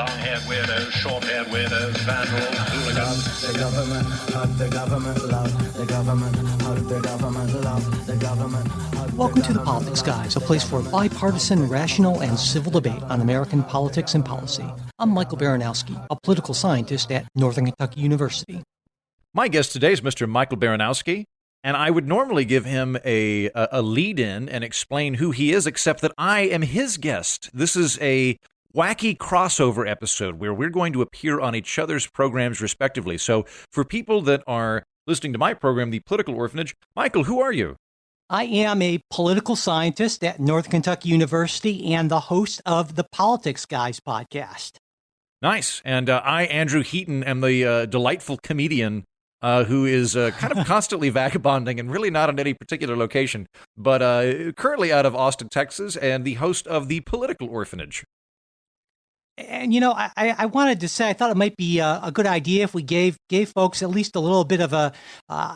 long-haired weirdos, short-haired weirdos, vandals, hooligans. The government, hug the government, love the government, hug the government, love the government. Welcome to The Politics Guys, a place for bipartisan, rational, and civil debate on American politics and policy. I'm Michael Baranowski, a political scientist at Northern Kentucky University. My guest today is Mr. Michael Baranowski, and I would normally give him a lead-in and explain who he is, except that I am his guest. This is a wacky crossover episode where we're going to appear on each other's programs respectively. So for people that are listening to my program, The Political Orphanage, Michael, who are you? I am a political scientist at Northern Kentucky University and the host of the Politics Guys podcast. Nice. And I, Andrew Heaton, am the delightful comedian who is kind of constantly vagabonding and really not in any particular location, but currently out of Austin, Texas, and the host of The Political Orphanage. And, I wanted to say, I thought it might be a good idea if we gave folks at least a little bit of a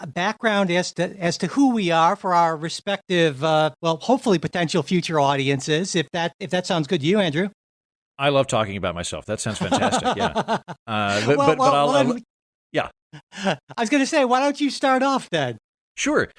background as to who we are for our respective, hopefully potential future audiences, if that sounds good to you, Andrew. I love talking about myself. That sounds fantastic, yeah. Yeah. I was going to say, why don't you start off then? Sure.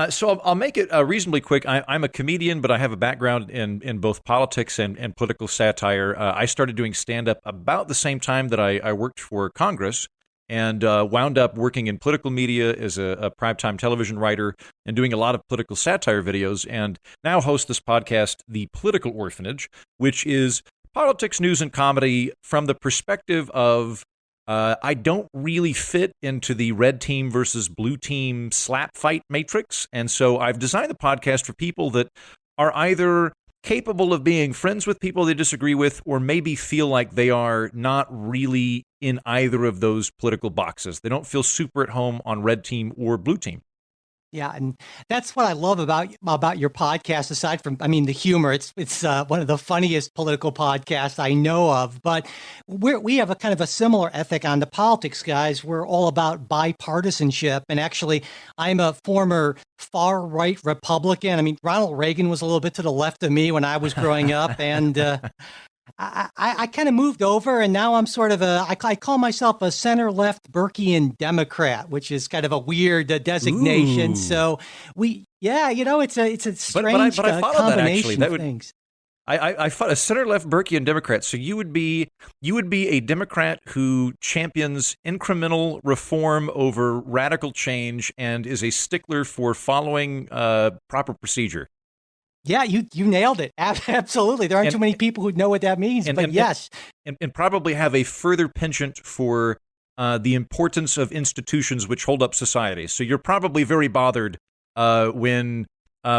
So I'll make it reasonably quick. I'm a comedian, but I have a background in both politics and political satire. I started doing stand-up about the same time that I worked for Congress and wound up working in political media as a primetime television writer and doing a lot of political satire videos, and now host this podcast, The Political Orphanage, which is politics, news, and comedy from the perspective of I don't really fit into the red team versus blue team slap fight matrix, and so I've designed the podcast for people that are either capable of being friends with people they disagree with, or maybe feel like they are not really in either of those political boxes. They don't feel super at home on red team or blue team. Yeah, and that's what I love about your podcast. Aside from, the humor, it's one of the funniest political podcasts I know of. But we have a kind of a similar ethic on the Politics Guys. We're all about bipartisanship, and actually, I'm a former far right Republican. Ronald Reagan was a little bit to the left of me when I was growing up, and I kind of moved over, and now I'm sort of I call myself a center-left Burkean Democrat, which is kind of a weird designation. Ooh. So it's a strange but I follow combination that, of things. I fought a center-left Burkean Democrat. So you would be a Democrat who champions incremental reform over radical change and is a stickler for following proper procedure. Yeah, you nailed it. Absolutely. There aren't too many people who know what that means, but yes. And probably have a further penchant for the importance of institutions which hold up society. So you're probably very bothered when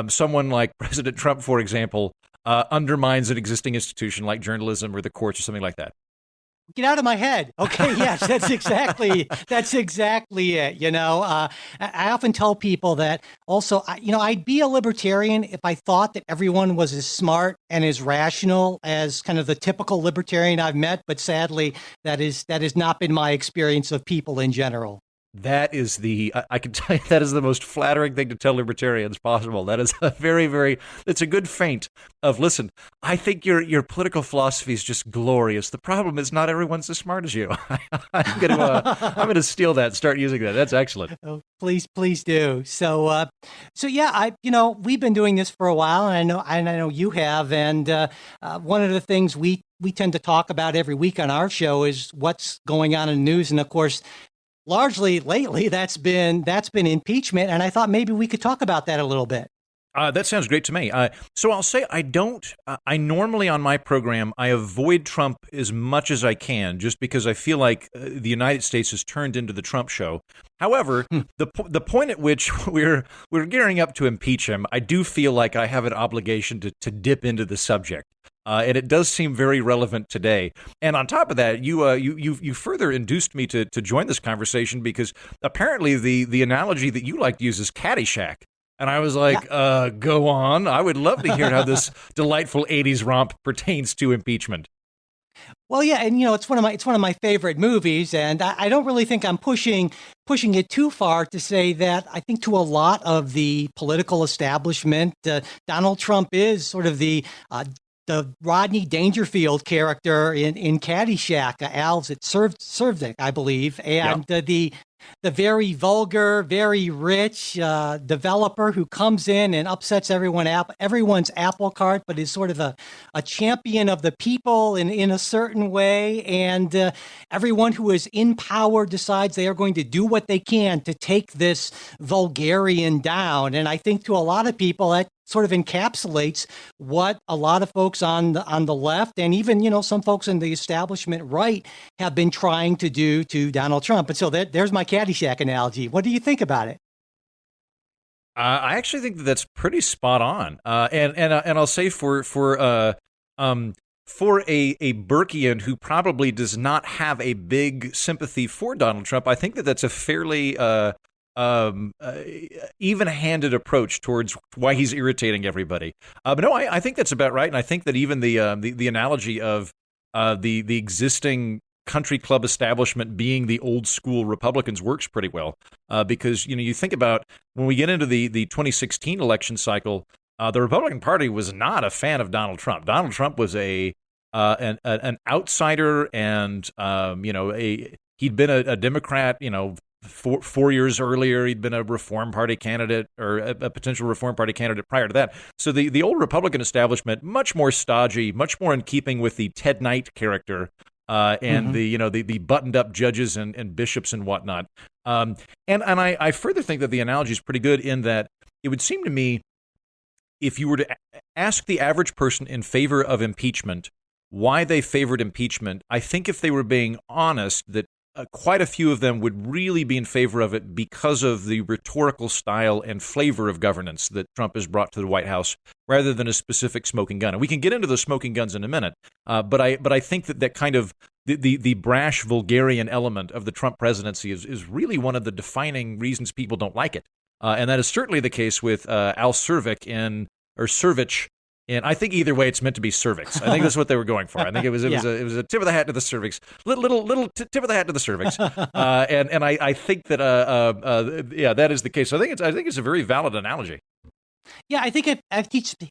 someone like President Trump, for example, undermines an existing institution like journalism or the courts or something like that. Get out of my head. Okay, yes, that's exactly it. I often tell people that also, I'd be a libertarian if I thought that everyone was as smart and as rational as kind of the typical libertarian I've met. But sadly, that has not been my experience of people in general. That is I can tell you that is the most flattering thing to tell libertarians possible. That is it's a good feint of, listen, I think your political philosophy is just glorious. The problem is not everyone's as smart as you. I'm going to steal that and start using that. That's excellent. Oh, please do. So yeah, we've been doing this for a while, and I know you have. And one of the things we tend to talk about every week on our show is what's going on in the news. And of course, largely lately, that's been impeachment, and I thought maybe we could talk about that a little bit. That sounds great to me. So I'll say I normally on my program, I avoid Trump as much as I can, just because I feel like the United States has turned into the Trump show. However, the point at which we're gearing up to impeach him, I do feel like I have an obligation to dip into the subject. And it does seem very relevant today. And on top of that, you further induced me to join this conversation because apparently the analogy that you like to use is Caddyshack. And I was like, go on. I would love to hear how this delightful 80s romp pertains to impeachment. Well, yeah, and it's one of my favorite movies, and I don't really think I'm pushing it too far to say that I think to a lot of the political establishment, Donald Trump is sort of the the Rodney Dangerfield character in Caddyshack, Al's it Servik, I believe, and the very vulgar, very rich developer who comes in and upsets everyone's apple cart, but is sort of a champion of the people in a certain way. And everyone who is in power decides they are going to do what they can to take this vulgarian down. And I think to a lot of people, that sort of encapsulates what a lot of folks on the left and even, some folks in the establishment right have been trying to do to Donald Trump. And so there's my Caddyshack analogy. What do you think about it? I actually think that's pretty spot on. And I'll say for a Burkean who probably does not have a big sympathy for Donald Trump, I think that's a fairly even-handed approach towards why he's irritating everybody. But no, I think that's about right, and I think that even the analogy of the existing country club establishment being the old school Republicans works pretty well, because you think about when we get into the 2016 election cycle, the Republican Party was not a fan of Donald Trump. Donald Trump was an outsider, and he'd been a Democrat, 4 years earlier. He'd been a Reform Party candidate or a potential Reform Party candidate prior to that. So the old Republican establishment, much more stodgy, much more in keeping with the Ted Knight character, and the buttoned up judges and bishops and whatnot. And I further think that the analogy is pretty good in that it would seem to me, if you were to ask the average person in favor of impeachment why they favored impeachment, I think if they were being honest, that quite a few of them would really be in favor of it because of the rhetorical style and flavor of governance that Trump has brought to the White House, rather than a specific smoking gun. And we can get into the smoking guns in a minute, but I think that kind of the brash, vulgarian element of the Trump presidency is really one of the defining reasons people don't like it, and that is certainly the case with Al Servik Servich. And I think either way, it's meant to be cervix. I think that's what they were going for. I think it was a tip of the hat to the cervix, little tip of the hat to the cervix. And I think that that is the case. So I think it's a very valid analogy. Yeah, I think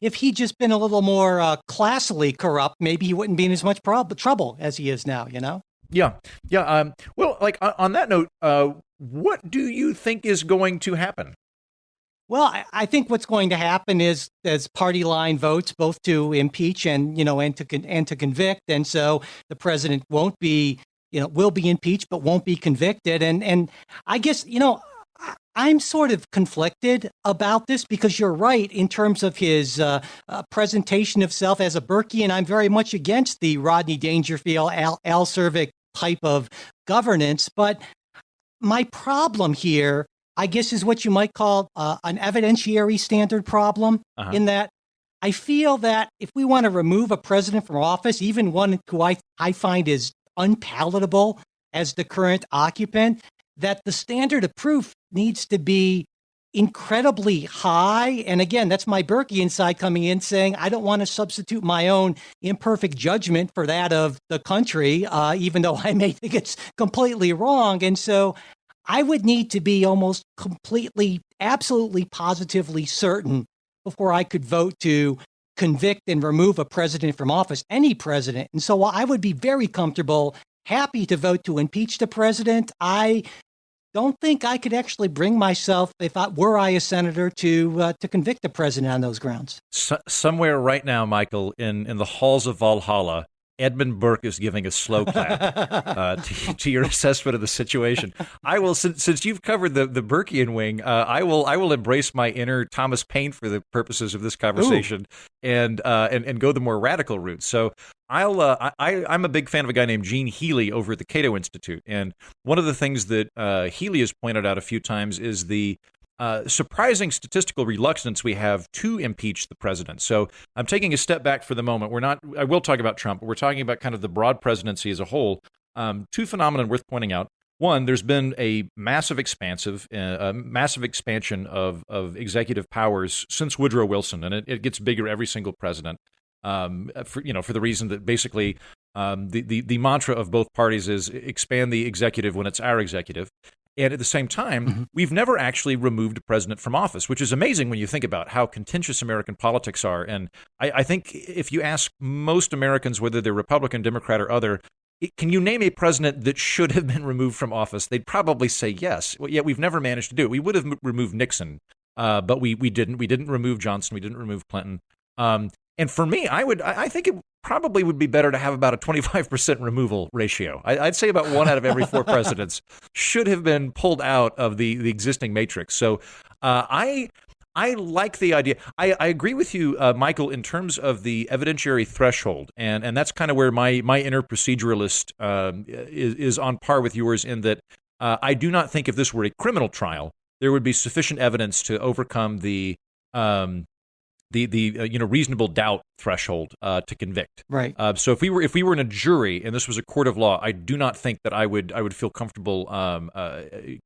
if he'd just been a little more classily corrupt, maybe he wouldn't be in as much trouble as he is now. Yeah. Well, like on that note, what do you think is going to happen? Well, I think what's going to happen is there's party line votes both to impeach and to convict, and so the president won't be will be impeached but won't be convicted, and I guess I'm sort of conflicted about this because you're right in terms of his presentation of self as a Burkean. I'm very much against the Rodney Dangerfield, Al Servik type of governance, but my problem here, I guess, is what you might call an evidentiary standard problem, in that I feel that if we want to remove a president from office, even one who I find is unpalatable as the current occupant, that the standard of proof needs to be incredibly high. And again, that's my Burkean side coming in saying, I don't want to substitute my own imperfect judgment for that of the country, even though I may think it's completely wrong. And so I would need to be almost completely, absolutely, positively certain before I could vote to convict and remove a president from office, any president. And so I would be very comfortable, happy to vote to impeach the president. I don't think I could actually bring myself, if I were a senator, to convict the president on those grounds. Somewhere right now, Michael, in the halls of Valhalla, Edmund Burke is giving a slow clap to your assessment of the situation. I will, since you've covered the Burkean wing, I will embrace my inner Thomas Paine for the purposes of this conversation, and go the more radical route. So I'm a big fan of a guy named Gene Healy over at the Cato Institute, and one of the things that Healy has pointed out a few times is the surprising statistical reluctance we have to impeach the president. So I'm taking a step back for the moment. I will talk about Trump, but we're talking about kind of the broad presidency as a whole. Two phenomena worth pointing out. One, there's been a massive expansion of executive powers since Woodrow Wilson, and it gets bigger every single president. For the reason that basically the mantra of both parties is expand the executive when it's our executive. And at the same time, we've never actually removed a president from office, which is amazing when you think about how contentious American politics are. And I think if you ask most Americans, whether they're Republican, Democrat, or other, can you name a president that should have been removed from office? They'd probably say yes. Well, yet we've never managed to do it. We would have removed Nixon, but we didn't. We didn't remove Johnson. We didn't remove Clinton. And for me, I think it probably would be better to have about a 25% removal ratio. I'd say about 1 out of every 4 presidents should have been pulled out of the existing matrix. So I like the idea. I agree with you, Michael, in terms of the evidentiary threshold, and that's kind of where my inner proceduralist is on par with yours in that I do not think if this were a criminal trial, there would be sufficient evidence to overcome the reasonable doubt threshold to convict. Right. So if we were in a jury and this was a court of law, I do not think that I would feel comfortable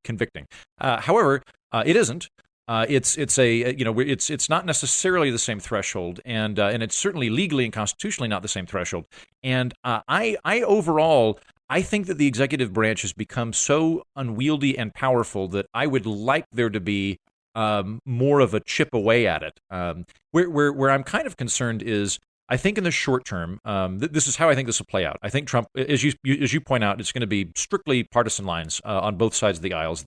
convicting. However, it isn't. It's not necessarily the same threshold, and it's certainly legally and constitutionally not the same threshold. And I overall, I think that the executive branch has become so unwieldy and powerful that I would like there to be more of a chip away at it. Where I'm kind of concerned is, I think in the short term, this is how I think this will play out. I think Trump, as you point out, it's going to be strictly partisan lines on both sides of the aisles.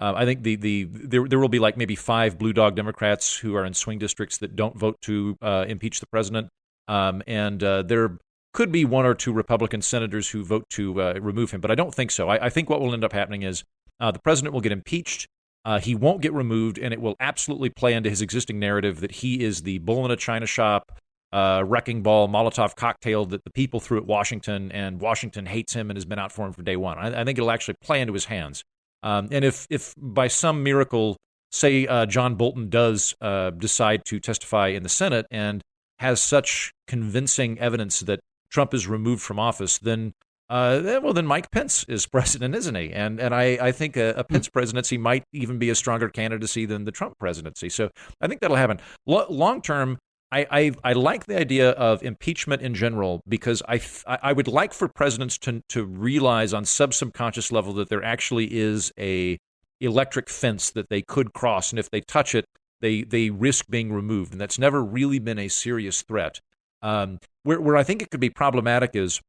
I think there will be like maybe 5 blue dog Democrats who are in swing districts that don't vote to impeach the president, and there could be 1 or 2 Republican senators who vote to remove him. But I don't think so. I think what will end up happening is the president will get impeached. He won't get removed, and it will absolutely play into his existing narrative that he is the bull in a china shop, wrecking ball, Molotov cocktail that the people threw at Washington, and Washington hates him and has been out for him from day one. I think it'll actually play into his hands. And if by some miracle, say John Bolton does decide to testify in the Senate and has such convincing evidence that Trump is removed from office, then Mike Pence is president, isn't he? And I think a Pence presidency might even be a stronger candidacy than the Trump presidency. So I think that'll happen. Long term, I like the idea of impeachment in general because I would like for presidents to realize on subconscious level that there actually is a electric fence that they could cross, and if they touch it, they risk being removed, and that's never really been a serious threat. Where I think it could be problematic is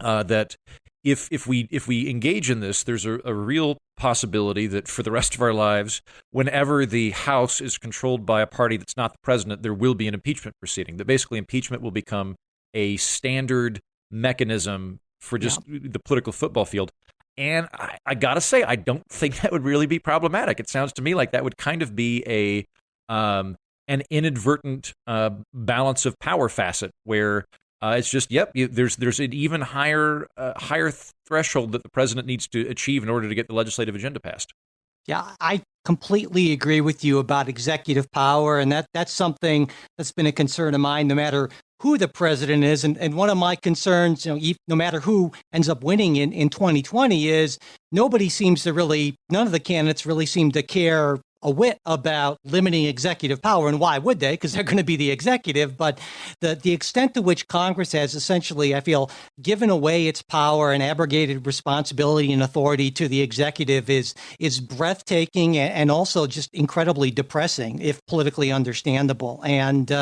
that if we engage in this, there's a real possibility that for the rest of our lives, whenever the House is controlled by a party that's not the president, there will be an impeachment proceeding. That basically impeachment will become a standard mechanism for just the political football field. And I got to say, I don't think that would really be problematic. It sounds to me like that would kind of be an inadvertent balance of power facet where it's just, there's an even higher threshold that the president needs to achieve in order to get the legislative agenda passed. Yeah, I completely agree with you about executive power, and that's something that's been a concern of mine, no matter who the president is. And one of my concerns, no matter who ends up winning in 2020, is none of the candidates really seem to care a whit about limiting executive power. And why would they? Because they're going to be the executive. But the extent to which Congress has essentially, I feel, given away its power and abrogated responsibility and authority to the executive is breathtaking and also just incredibly depressing, if politically understandable. And,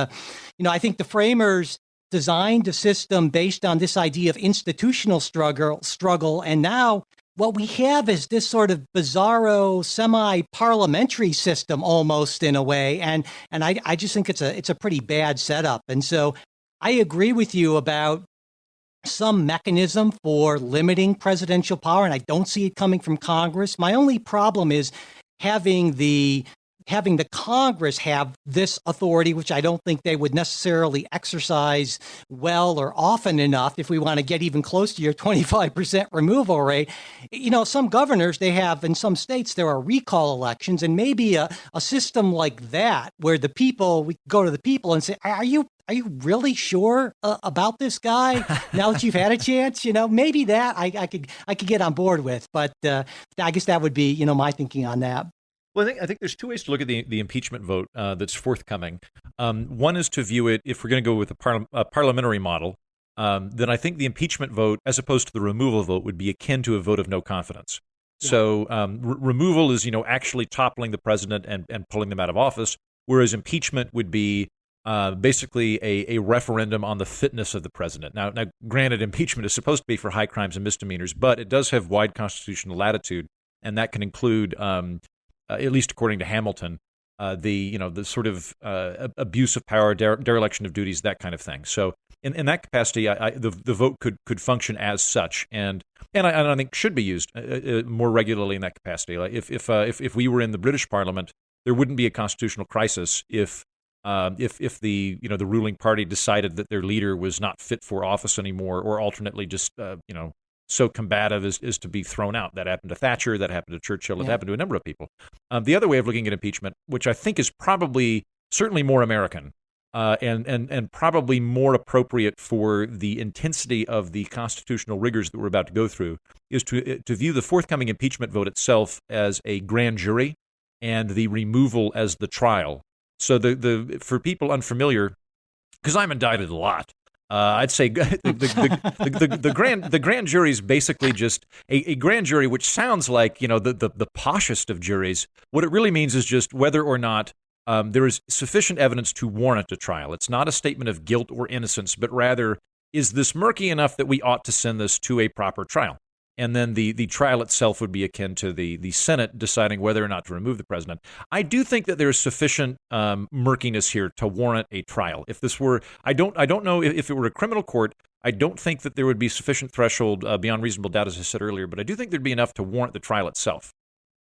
I think the framers designed a system based on this idea of institutional struggle. And now what we have is this sort of bizarro semi-parliamentary system almost in a way. And I just think it's a pretty bad setup. And so I agree with you about some mechanism for limiting presidential power, and I don't see it coming from Congress. My only problem is having the Congress have this authority, which I don't think they would necessarily exercise well or often enough if we want to get even close to your 25% removal rate. Some governors, they have, in some states, there are recall elections, and maybe a system like that where we go to the people and say, are you really sure about this guy now that you've had a chance? Maybe that I could get on board with, but I guess that would be, my thinking on that. Well, I think there's 2 ways to look at the impeachment vote that's forthcoming. One is to view it, if we're going to go with a parliamentary model, then I think the impeachment vote, as opposed to the removal vote, would be akin to a vote of no confidence. So removal is, actually toppling the president and pulling them out of office, whereas impeachment would be basically a referendum on the fitness of the president. Now, granted, impeachment is supposed to be for high crimes and misdemeanors, but it does have wide constitutional latitude, and that can include, at least according to Hamilton, the sort of abuse of power, dereliction of duties, that kind of thing. So in that capacity, the vote could function as such, and I think should be used more regularly in that capacity. Like if we were in the British Parliament, there wouldn't be a constitutional crisis if the the ruling party decided that their leader was not fit for office anymore, or alternately just so combative as to be thrown out. That happened to Thatcher. That happened to Churchill. It happened to a number of people. The other way of looking at impeachment, which I think is probably certainly more American and probably more appropriate for the intensity of the constitutional rigors that we're about to go through, is to view the forthcoming impeachment vote itself as a grand jury and the removal as the trial. So for people unfamiliar, because I'm indicted a lot, I'd say the grand jury is basically just a grand jury, which sounds like the poshest of juries. What it really means is just whether or not there is sufficient evidence to warrant a trial. It's not a statement of guilt or innocence, but rather, is this murky enough that we ought to send this to a proper trial? And then the trial itself would be akin to the Senate deciding whether or not to remove the president. I do think that there is sufficient murkiness here to warrant a trial. If this were, I don't know if it were a criminal court, I don't think that there would be sufficient threshold beyond reasonable doubt, as I said earlier, but I do think there'd be enough to warrant the trial itself.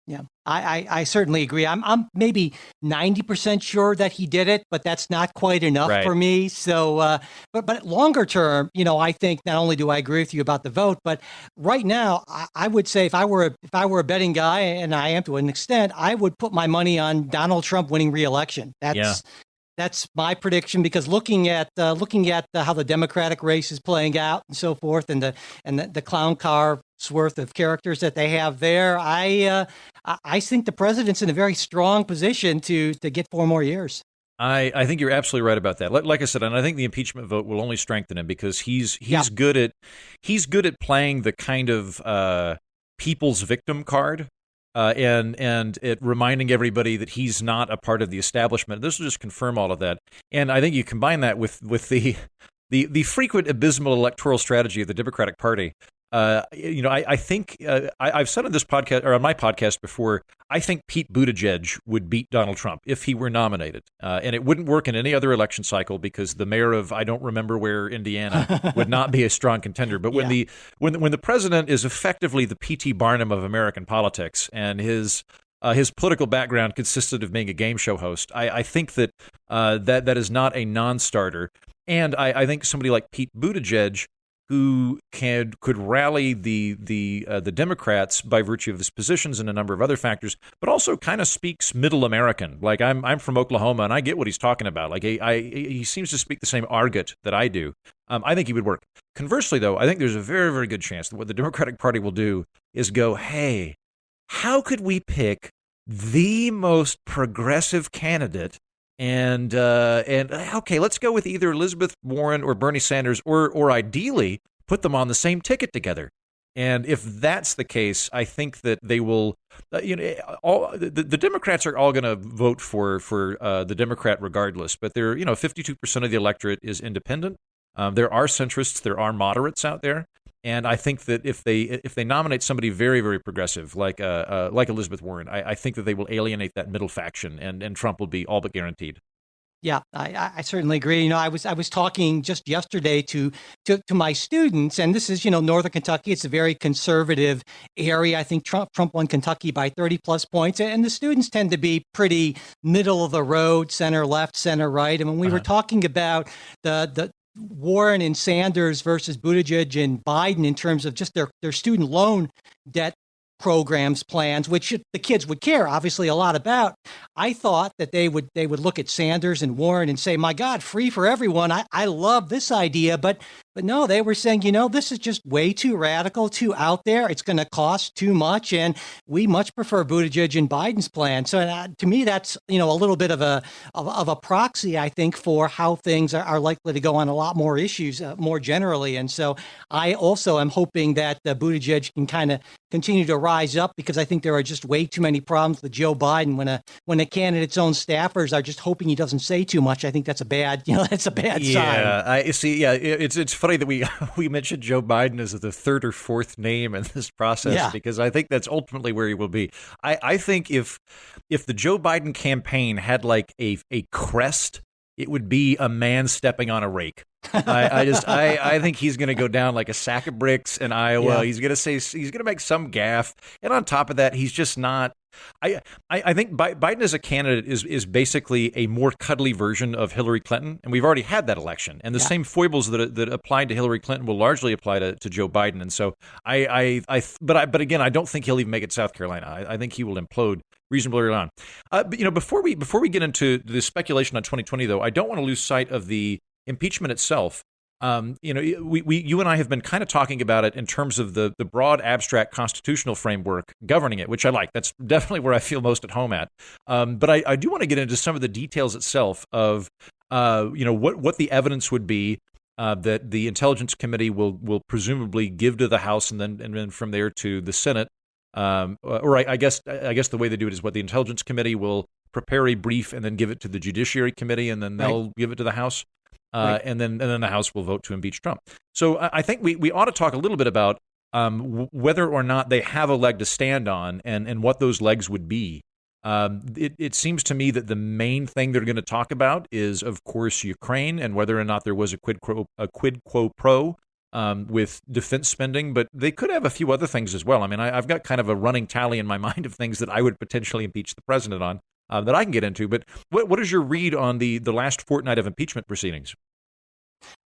Yeah, I certainly agree. I'm maybe 90% sure that he did it, but that's not quite enough for me. So, but longer term, I think not only do I agree with you about the vote, but right now, I would say if I were a betting guy, and I am to an extent, I would put my money on Donald Trump winning re-election. That's my prediction, because looking at how the Democratic race is playing out and so forth, and the clown car's worth of characters that they have there, I think the president's in a very strong position to get 4 more years. I think you're absolutely right about that. Like I said, and I think the impeachment vote will only strengthen him, because he's good at playing the kind of people's victim card. And it reminding everybody that he's not a part of the establishment. This will just confirm all of that. And I think you combine that with the frequent abysmal electoral strategy of the Democratic Party. I think I've said on this podcast, or on my podcast before, I think Pete Buttigieg would beat Donald Trump if he were nominated. And it wouldn't work in any other election cycle, because the mayor of I don't remember where, Indiana, would not be a strong contender. But when the president is effectively the P.T. Barnum of American politics, and his political background consisted of being a game show host, I think that that is not a non-starter. And I think somebody like Pete Buttigieg, who could rally the Democrats by virtue of his positions and a number of other factors, but also kind of speaks middle American. Like I'm from Oklahoma, and I get what he's talking about. Like he seems to speak the same argot that I do. I think he would work. Conversely, though, I think there's a very, very good chance that what the Democratic Party will do is go, hey, how could we pick the most progressive candidate? And okay, let's go with either Elizabeth Warren or Bernie Sanders, or ideally put them on the same ticket together. And if that's the case, I think that they will. The Democrats are all going to vote for the Democrat regardless. But 52% of the electorate is independent. There are centrists, there are moderates out there. And I think that if they nominate somebody very, very progressive like Elizabeth Warren, I think that they will alienate that middle faction, and Trump will be all but guaranteed. Yeah, I certainly agree. I was talking just yesterday to my students, and this is Northern Kentucky. It's a very conservative area. I think Trump won Kentucky by 30 plus points, and the students tend to be pretty middle of the road, center left, center right. And when we were talking about the Warren and Sanders versus Buttigieg and Biden in terms of just their student loan debt programs, plans, which the kids would care obviously a lot about, I thought that they would look at Sanders and Warren and say, my God, free for everyone. I love this idea. But But no, they were saying, this is just way too radical, too out there. It's going to cost too much. And we much prefer Buttigieg and Biden's plan. So to me, that's, a little bit of a proxy, I think, for how things are likely to go on a lot more issues more generally. And so I also am hoping that Buttigieg can kind of continue to rise up, because I think there are just way too many problems with Joe Biden when a candidate's own staffers are just hoping he doesn't say too much. I think that's a bad, that's a bad sign. Yeah, I see. Yeah, it's funny that we mentioned Joe Biden as the third or fourth name in this process, because I think that's ultimately where he will be. I think if the Joe Biden campaign had like a crest, it would be a man stepping on a rake. I think he's going to go down like a sack of bricks in Iowa. Yeah. He's going to make some gaffe, and on top of that, he's just not. I think Biden as a candidate is basically a more cuddly version of Hillary Clinton, and we've already had that election. And the same foibles that applied to Hillary Clinton will largely apply to Joe Biden. And so but again, I don't think he'll even make it South Carolina. I think he will implode reasonably early on. But before we get into the speculation on 2020, though, I don't want to lose sight of the impeachment itself. You and I have been kind of talking about it in terms of the broad, abstract constitutional framework governing it, which I like. That's definitely where I feel most at home at. But I do want to get into some of the details itself of, what the evidence would be that the Intelligence Committee will presumably give to the House and then from there to the Senate. I guess the way they do it is what the Intelligence Committee will prepare a brief and then give it to the Judiciary Committee, and then they'll give it to the House. And then the House will vote to impeach Trump. So I think we ought to talk a little bit about whether or not they have a leg to stand on and what those legs would be. It seems to me that the main thing they're going to talk about is, of course, Ukraine and whether or not there was a quid quo pro with defense spending. But they could have a few other things as well. I mean, I've got kind of a running tally in my mind of things that I would potentially impeach the president on. That I can get into, but what is your read on the last fortnight of impeachment proceedings?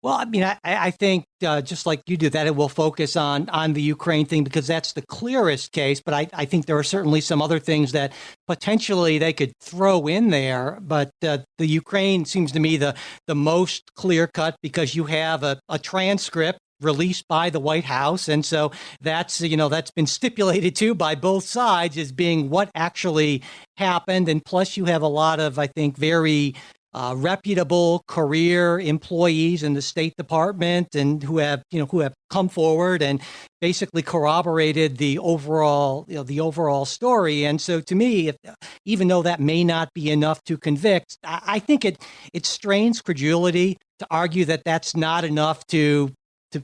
Well, I mean, I think just like you do, that it will focus on the Ukraine thing because that's the clearest case. But I think there are certainly some other things that potentially they could throw in there. But the Ukraine seems to me the most clear cut because you have a transcript released by the White House. And so that's been stipulated too by both sides as being what actually happened. And plus you have a lot of, I think, very reputable career employees in the State Department and who have come forward and basically corroborated the overall story. And so to me, even though that may not be enough to convict, I think it strains credulity to argue that that's not enough to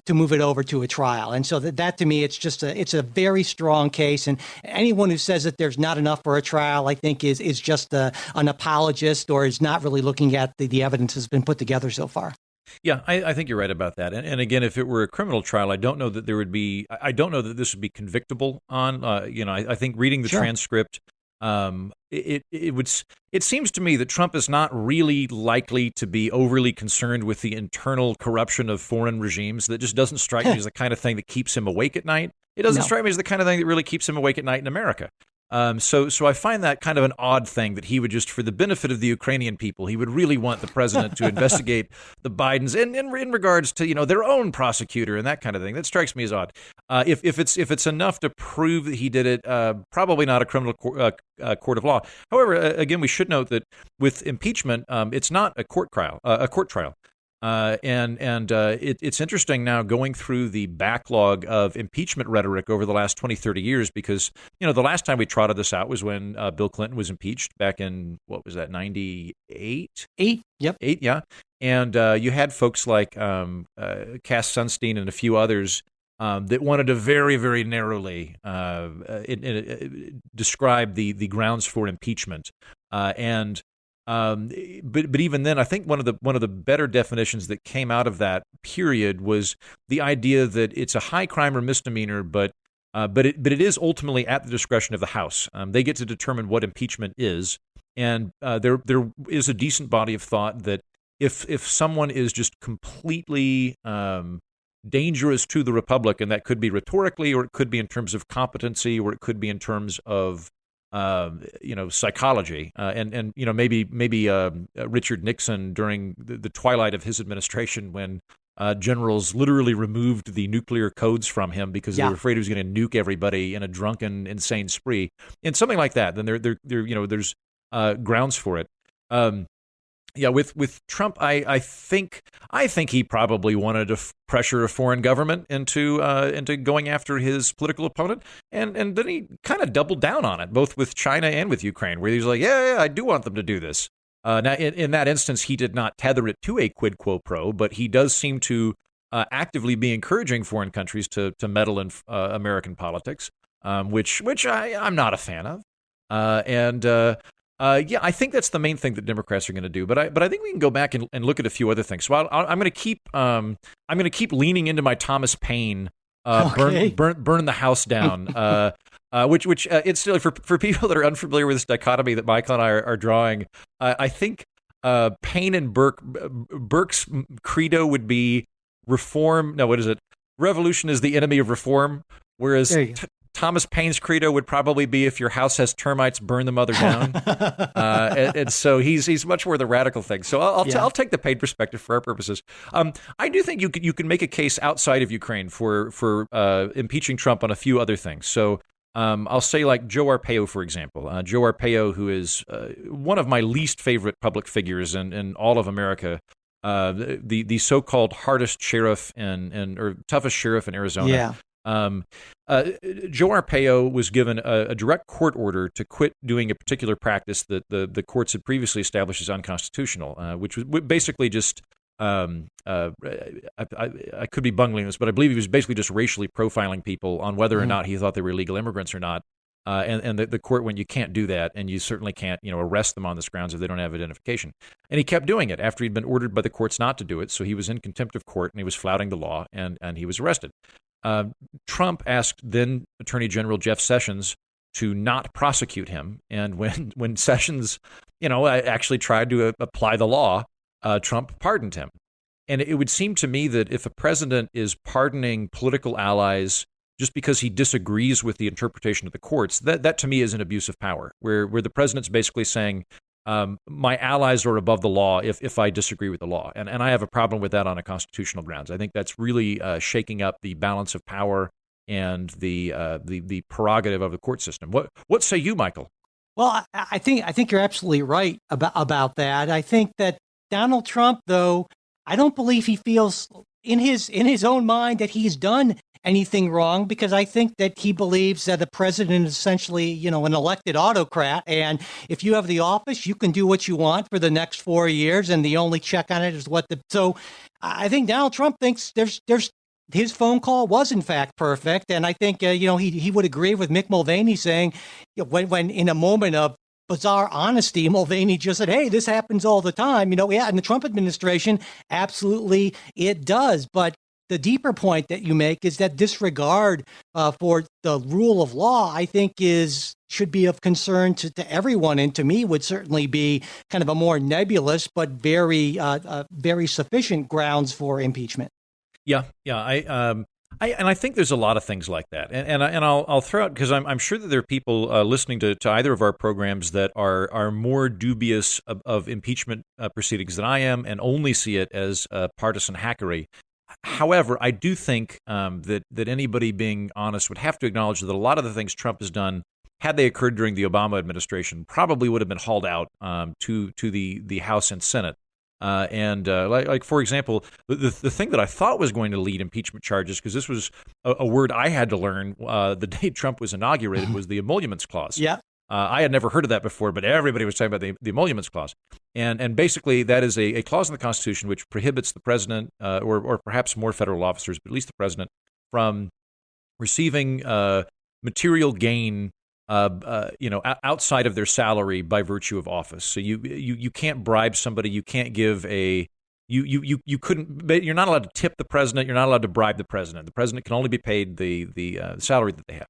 move it over to a trial. And so that to me, it's a very strong case. And anyone who says that there's not enough for a trial, I think is just an apologist or is not really looking at the evidence that's been put together so far. Yeah, I think you're right about that. And again, if it were a criminal trial, I don't know that this would be convictable on. I think reading the transcript, it seems to me that Trump is not really likely to be overly concerned with the internal corruption of foreign regimes. That just doesn't strike me as the kind of thing that keeps him awake at night. It doesn't strike me as the kind of thing that really keeps him awake at night in America. So I find that kind of an odd thing that he would just, for the benefit of the Ukrainian people, he would really want the president to investigate the Bidens in regards to their own prosecutor and that kind of thing. That strikes me as odd. If it's enough to prove that he did it, probably not a criminal court of law. However, again, we should note that with impeachment, it's not a court trial. It's interesting now going through the backlog of impeachment rhetoric over the last 20, 30 years, because, the last time we trotted this out was when Bill Clinton was impeached back in, what was that, 98? 8, yep. 8, yeah. And you had folks like Cass Sunstein and a few others that wanted to very, very narrowly describe the grounds for impeachment. But even then, I think one of the better definitions that came out of that period was the idea that it's a high crime or misdemeanor, but it is ultimately at the discretion of the House. They get to determine what impeachment is, and there is a decent body of thought that if someone is just completely dangerous to the republic, and that could be rhetorically, or it could be in terms of competency, or it could be in terms of psychology, and maybe Richard Nixon during the twilight of his administration, when generals literally removed the nuclear codes from him because they Yeah. were afraid he was going to nuke everybody in a drunken, insane spree, and something like that. Then there's grounds for it. Yeah, with Trump, I think he probably wanted to pressure a foreign government into going after his political opponent, and then he kind of doubled down on it, both with China and with Ukraine, where he was like, yeah, I do want them to do this. Now, in that instance, he did not tether it to a quid quo pro, but he does seem to actively be encouraging foreign countries to meddle in American politics, which I'm not a fan of, yeah, I think that's the main thing that Democrats are going to do. But I think we can go back and look at a few other things. So I'm going to keep leaning into my Thomas Paine Okay. burn the house down. Which it's still for people that are unfamiliar with this dichotomy that Michael and I are drawing. I think Paine and Burke's credo would be reform. No, what is it? Revolution is the enemy of reform. Whereas There you go. Thomas Paine's credo would probably be if your house has termites, burn the mother down. And so he's much more the radical thing. So I'll take the Paine perspective for our purposes. I do think you can make a case outside of Ukraine for impeaching Trump on a few other things. So I'll say like Joe Arpaio, for example. Joe Arpaio, who is one of my least favorite public figures in all of America. The so-called hardest sheriff or toughest sheriff in Arizona. Yeah. Joe Arpaio was given a direct court order to quit doing a particular practice that the courts had previously established as unconstitutional, which was basically just I could be bungling this, but I believe he was basically just racially profiling people on whether or not he thought they were illegal immigrants or not. And the court went, you can't do that, and you certainly can't, arrest them on this grounds if they don't have identification. And he kept doing it after he'd been ordered by the courts not to do it. So he was in contempt of court, and he was flouting the law, and he was arrested. Trump asked then Attorney General Jeff Sessions to not prosecute him, and when Sessions, actually tried to apply the law, Trump pardoned him. And it would seem to me that if a president is pardoning political allies just because he disagrees with the interpretation of the courts, that to me is an abuse of power, where the president's basically saying, my allies are above the law if I disagree with the law. And I have a problem with that on a constitutional grounds. I think that's really shaking up the balance of power and the prerogative of the court system. What say you, Michael? Well, I think you're absolutely right about that. I think that Donald Trump, though, I don't believe he feels in his own mind that he's done anything wrong, because I think that he believes that the president is essentially, an elected autocrat. And if you have the office, you can do what you want for the next 4 years. And the only check on it is so I think Donald Trump thinks there's his phone call was in fact perfect. And I think, he would agree with Mick Mulvaney saying when in a moment of bizarre honesty, Mulvaney just said, hey, this happens all the time. Yeah, in the Trump administration, absolutely it does. But the deeper point that you make is that disregard for the rule of law, I think, should be of concern to everyone, and to me would certainly be kind of a more nebulous but very sufficient grounds for impeachment. Yeah. I think there's a lot of things like that, and I'll throw out, because I'm sure that there are people listening to either of our programs that are more dubious of impeachment proceedings than I am, and only see it as partisan hackery. However, I do think that anybody being honest would have to acknowledge that a lot of the things Trump has done, had they occurred during the Obama administration, probably would have been hauled out to the House and Senate. Like for example, the thing that I thought was going to lead impeachment charges, because this was a word I had to learn the day Trump was inaugurated, was the emoluments clause. Yeah. I had never heard of that before, but everybody was talking about the emoluments clause. And basically, that is a clause in the Constitution which prohibits the president, or perhaps more federal officers, but at least the president, from receiving material gain outside of their salary by virtue of office. So you can't bribe somebody. You can't give you couldn't. You're not allowed to tip the president. You're not allowed to bribe the president. The president can only be paid the salary that they have.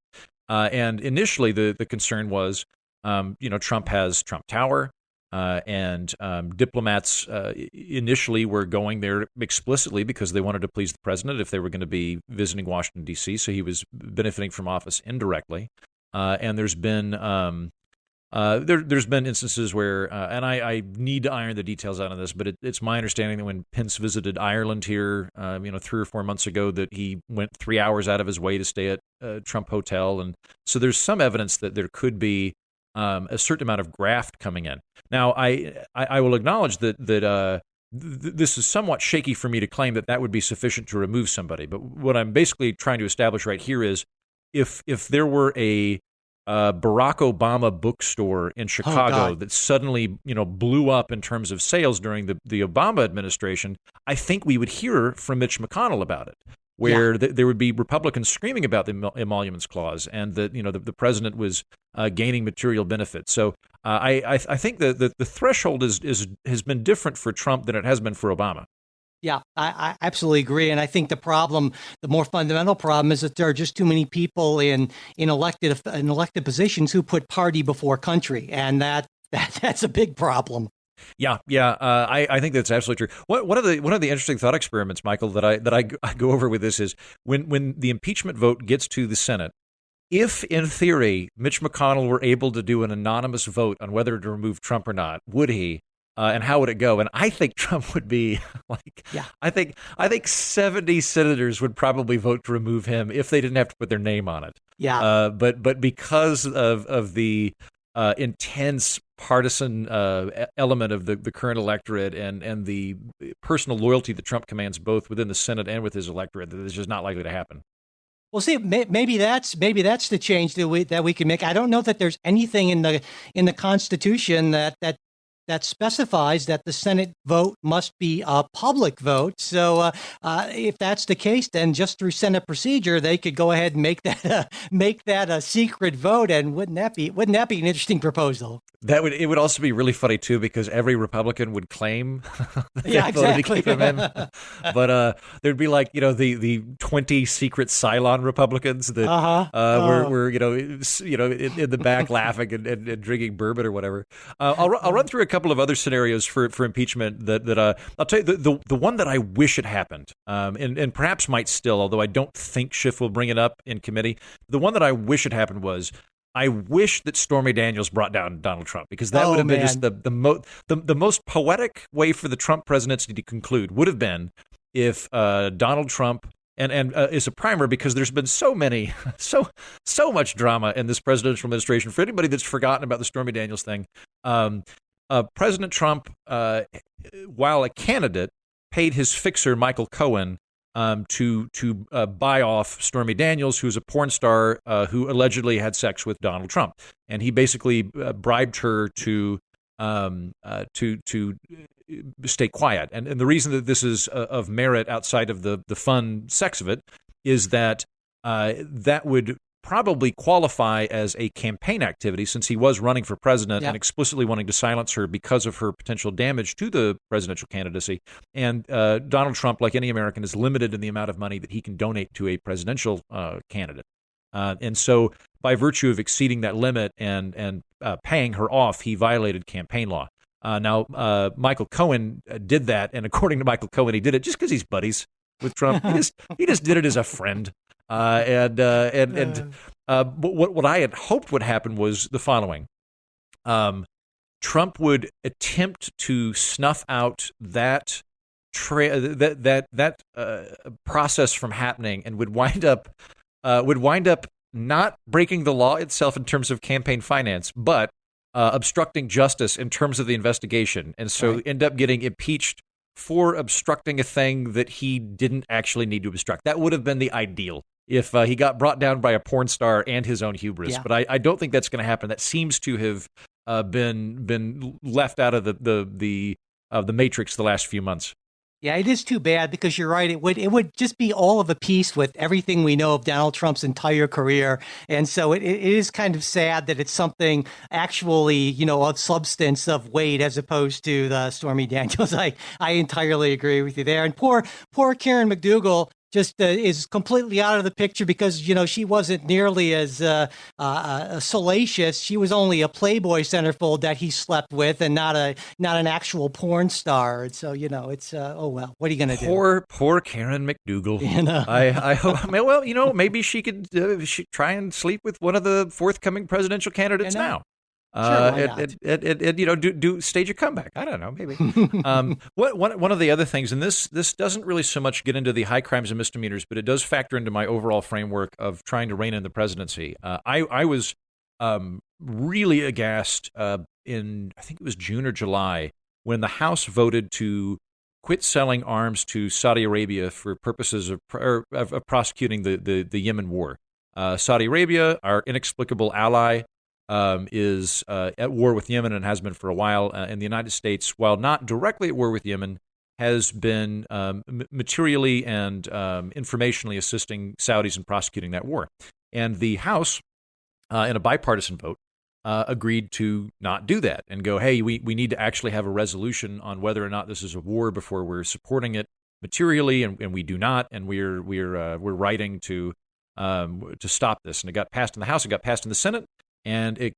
And initially, the concern was, Trump has Trump Tower, and diplomats initially were going there explicitly because they wanted to please the president if they were going to be visiting Washington, D.C., so he was benefiting from office indirectly. And there's been There's been instances where, and I need to iron the details out on this, but it's my understanding that when Pence visited Ireland here, 3 or 4 months ago, that he went 3 hours out of his way to stay at a Trump hotel, and so there's some evidence that there could be a certain amount of graft coming in. Now, I will acknowledge that this is somewhat shaky for me to claim that would be sufficient to remove somebody. But what I'm basically trying to establish right here is if there were a Barack Obama bookstore in Chicago that suddenly blew up in terms of sales during the Obama administration, I think we would hear from Mitch McConnell about it, where there would be Republicans screaming about the emoluments clause and that the president was gaining material benefits. So I think that the threshold has been different for Trump than it has been for Obama. Yeah, I absolutely agree. And I think the more fundamental problem is that there are just too many people in elected positions who put party before country. And that's a big problem. Yeah. I think that's absolutely true. One of the interesting thought experiments, Michael, that I go over with this is when the impeachment vote gets to the Senate, if in theory Mitch McConnell were able to do an anonymous vote on whether to remove Trump or not, would he? And how would it go? And I think Trump would be I think 70 senators would probably vote to remove him if they didn't have to put their name on it. Yeah. But because of the intense partisan element of the current electorate and the personal loyalty that Trump commands both within the Senate and with his electorate, that is just not likely to happen. Well, see, maybe that's the change that we can make. I don't know that there's anything in the Constitution that specifies that the Senate vote must be a public vote. So if that's the case, then just through Senate procedure, they could go ahead and make that a secret vote. And wouldn't that be an interesting proposal? It would also be really funny too, because every Republican would claim that voted to keep him in. But there'd be the 20 secret Cylon Republicans that were in the back laughing and drinking bourbon or whatever. I'll run through a couple of other scenarios for impeachment that I'll tell you the one that I wish had happened, and perhaps might still, although I don't think Schiff will bring it up in committee. The one that I wish had happened was, I wish that Stormy Daniels brought down Donald Trump, because that would have been just the most poetic way for the Trump presidency to conclude would have been if Donald Trump and is a primer, because there's been so much drama in this presidential administration. For anybody that's forgotten about the Stormy Daniels thing, President Trump, while a candidate, paid his fixer Michael Cohen to buy off Stormy Daniels, who's a porn star who allegedly had sex with Donald Trump, and he basically bribed her to stay quiet. And the reason that this is of merit outside of the fun sex of it is that that would probably qualify as a campaign activity, since he was running for president and explicitly wanting to silence her because of her potential damage to the presidential candidacy. And Donald Trump, like any American, is limited in the amount of money that he can donate to a presidential candidate. And so by virtue of exceeding that limit and paying her off, he violated campaign law. Now, Michael Cohen did that, and according to Michael Cohen, he did it just because he's buddies with Trump. He just did it as a friend. What I had hoped would happen was the following: Trump would attempt to snuff out that process from happening, and would wind up not breaking the law itself in terms of campaign finance, but obstructing justice in terms of the investigation, and so end up getting impeached for obstructing a thing that he didn't actually need to obstruct. That would have been the ideal if he got brought down by a porn star and his own hubris. Yeah. But I don't think that's going to happen. That seems to have been left out of the matrix the last few months. Yeah, it is too bad, because you're right. It would just be all of a piece with everything we know of Donald Trump's entire career. And so it is kind of sad that it's something actually, of substance, of weight, as opposed to the Stormy Daniels. I entirely agree with you there. And poor Karen McDougal just is completely out of the picture, because she wasn't nearly as salacious. She was only a Playboy centerfold that he slept with, and not an actual porn star. And so it's oh well, what are you going to do? Poor Karen McDougal. I hope. Well, maybe she could try and sleep with one of the forthcoming presidential candidates now. Sure, why not? Do stage a comeback. I don't know, maybe. One of the other things, and this doesn't really so much get into the high crimes and misdemeanors, but it does factor into my overall framework of trying to rein in the presidency. I was really aghast in, I think it was June or July, when the House voted to quit selling arms to Saudi Arabia for purposes of prosecuting the Yemen war. Saudi Arabia, our inexplicable ally, is at war with Yemen and has been for a while. And the United States, while not directly at war with Yemen, has been materially and informationally assisting Saudis in prosecuting that war. And the House, in a bipartisan vote, agreed to not do that and go, hey, we need to actually have a resolution on whether or not this is a war before we're supporting it materially, and we do not, and we're writing to stop this. And it got passed in the House, it got passed in the Senate, and it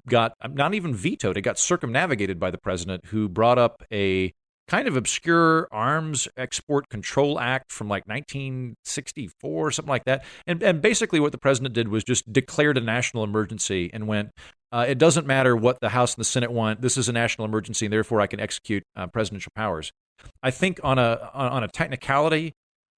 got not even vetoed. It got circumnavigated by the president, who brought up a kind of obscure Arms Export Control Act from like 1964 or something like that. And basically what the president did was just declared a national emergency and went, it doesn't matter what the House and the Senate want. This is a national emergency, and therefore I can execute presidential powers. I think on a technicality,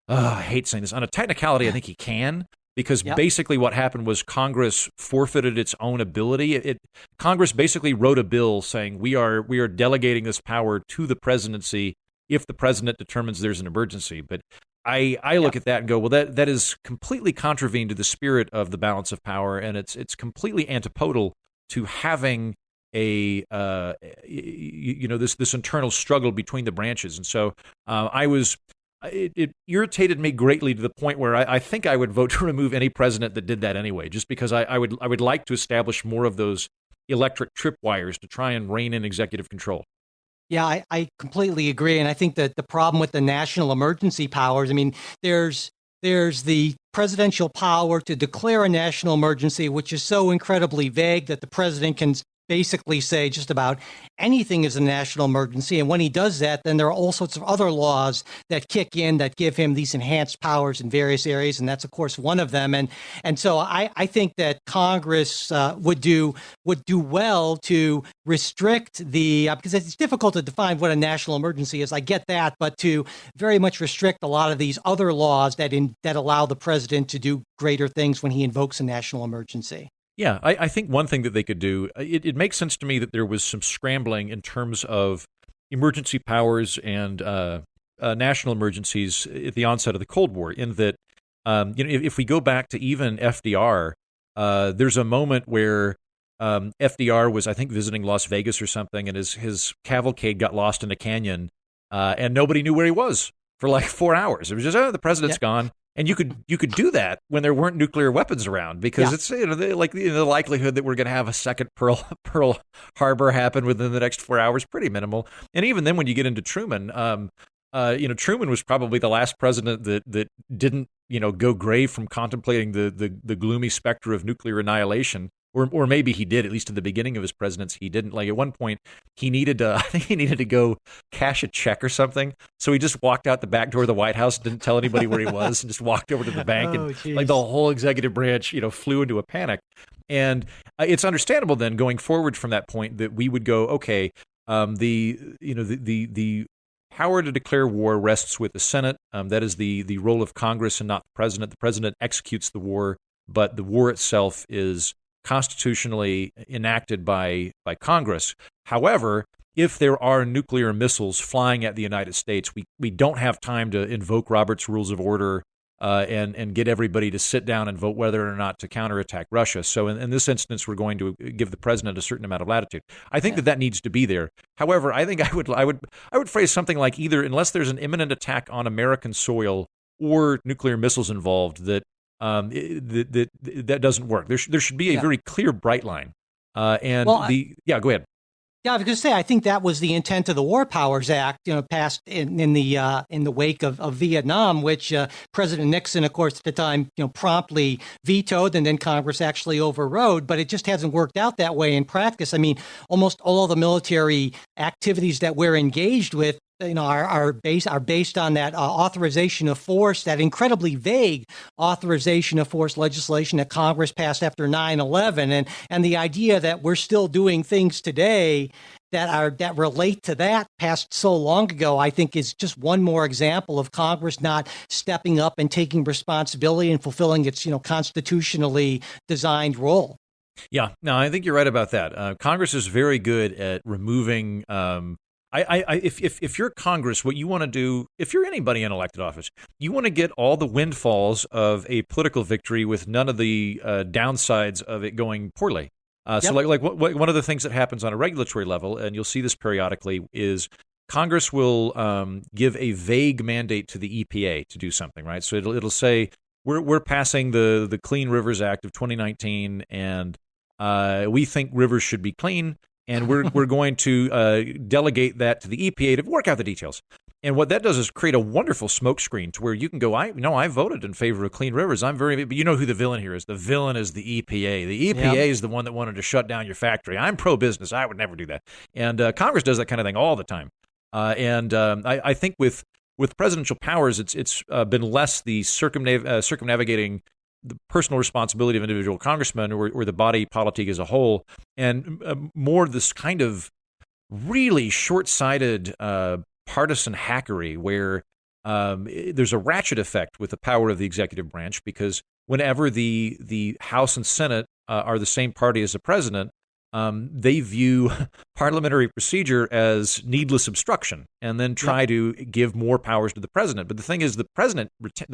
I hate saying this, on a technicality, I think he can. Because basically what happened was Congress forfeited its own ability. Congress basically wrote a bill saying we are delegating this power to the presidency if the president determines there's an emergency. But I look at that and go, well, that is completely contravened to the spirit of the balance of power, and it's completely antipodal to having a this internal struggle between the branches. And so it irritated me greatly to the point where I think I would vote to remove any president that did that anyway, just because I would like to establish more of those electric tripwires to try and rein in executive control. Yeah, I completely agree. And I think that the problem with the national emergency powers, I mean, there's the presidential power to declare a national emergency, which is so incredibly vague that the president can basically say just about anything is a national emergency. And when he does that, then there are all sorts of other laws that kick in that give him these enhanced powers in various areas. And that's, of course, one of them. And so I think that Congress would do well to restrict because it's difficult to define what a national emergency is. I get that, but to very much restrict a lot of these other laws that allow the president to do greater things when he invokes a national emergency. Yeah, I think one thing that they could do, it makes sense to me that there was some scrambling in terms of emergency powers and national emergencies at the onset of the Cold War, in that, if we go back to even FDR, there's a moment where FDR was, I think, visiting Las Vegas or something, and his cavalcade got lost in a canyon, and nobody knew where he was for like 4 hours. It was just, the president's gone. And you could do that when there weren't nuclear weapons around, because it's the likelihood that we're going to have a second Pearl Harbor happen within the next 4 hours pretty minimal. And even then, when you get into Truman, Truman was probably the last president that didn't go grave from contemplating the gloomy specter of nuclear annihilation. Or maybe he did, at least at the beginning of his presidency, he didn't. Like at one point, I think he needed to go cash a check or something. So he just walked out the back door of the White House, didn't tell anybody where he was, and just walked over to the bank. And the whole executive branch, flew into a panic. And it's understandable then, going forward from that point, that we would go, okay, the power to declare war rests with the Senate. That is the role of Congress and not the president. The president executes the war, but the war itself is constitutionally enacted by Congress. However, if there are nuclear missiles flying at the United States, we don't have time to invoke Robert's Rules of Order and get everybody to sit down and vote whether or not to counterattack Russia. So in this instance, we're going to give the president a certain amount of latitude. I think that needs to be there. However, I think I would phrase something like, either unless there's an imminent attack on American soil or nuclear missiles involved, that doesn't work. There should be a very clear bright line. Go ahead. Yeah, I was going to say, I think that was the intent of the War Powers Act, passed in the wake of Vietnam, which President Nixon, of course, at the time, promptly vetoed, and then Congress actually overrode. But it just hasn't worked out that way in practice. I mean, almost all of the military activities that we're engaged with are based on that authorization of force, that incredibly vague authorization of force legislation that Congress passed after 9/11, and the idea that we're still doing things today that relate to that passed so long ago, I think is just one more example of Congress not stepping up and taking responsibility and fulfilling its constitutionally designed role. Yeah, no, I think you're right about that. Congress is very good at removing. If you're Congress, what you want to do, if you're anybody in elected office, you want to get all the windfalls of a political victory with none of the downsides of it going poorly. So, one of the things that happens on a regulatory level, and you'll see this periodically, is Congress will give a vague mandate to the EPA to do something, right? So it'll say we're passing the Clean Rivers Act of 2019, and we think rivers should be clean, and we're going to delegate that to the EPA to work out the details. And what that does is create a wonderful smokescreen to where you can go, I voted in favor of clean rivers. But you know who the villain here is. The villain is the EPA. The EPA is the one that wanted to shut down your factory. I'm pro-business. I would never do that. And Congress does that kind of thing all the time. I think with presidential powers, it's been less the circumnavigating the personal responsibility of individual congressmen or the body politic as a whole, and more this kind of really short-sighted partisan hackery where there's a ratchet effect with the power of the executive branch, because whenever the House and Senate are the same party as the president, they view parliamentary procedure as needless obstruction and then try to give more powers to the president. But the thing is, the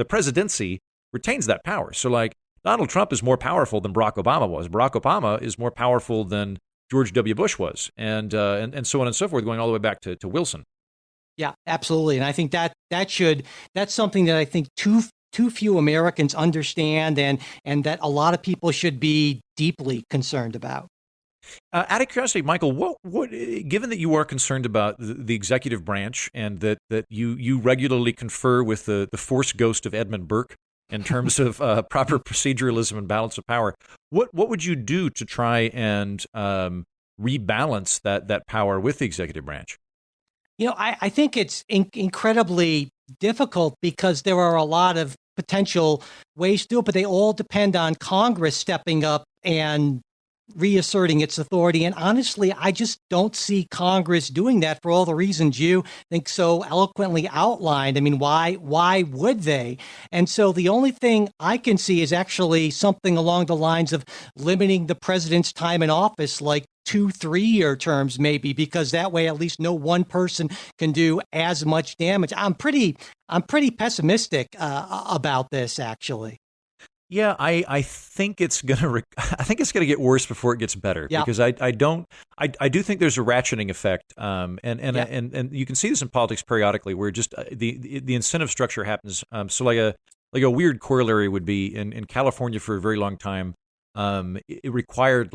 presidency retains that power. So like Donald Trump is more powerful than Barack Obama was. Barack Obama is more powerful than George W. Bush was, and so on and so forth, going all the way back to Wilson. Yeah, absolutely. And I think that's something that I think too few Americans understand, and that a lot of people should be deeply concerned about. Out of curiosity, Michael, what given that you are concerned about the executive branch and that you regularly confer with the force ghost of Edmund Burke in terms of proper proceduralism and balance of power, what would you do to try and rebalance that power with the executive branch? I think it's incredibly difficult because there are a lot of potential ways to do it, but they all depend on Congress stepping up and reasserting its authority. And honestly, I just don't see Congress doing that for all the reasons you think so eloquently outlined. I mean, why would they? And so the only thing I can see is actually something along the lines of limiting the president's time in office, like 2-3-year terms, maybe, because that way at least no one person can do as much damage. I'm pretty pessimistic about this, actually. Yeah, I think it's gonna get worse before it gets better, because I do think there's a ratcheting effect, and you can see this in politics periodically, where just the incentive structure happens. So like a weird corollary would be in California for a very long time, it required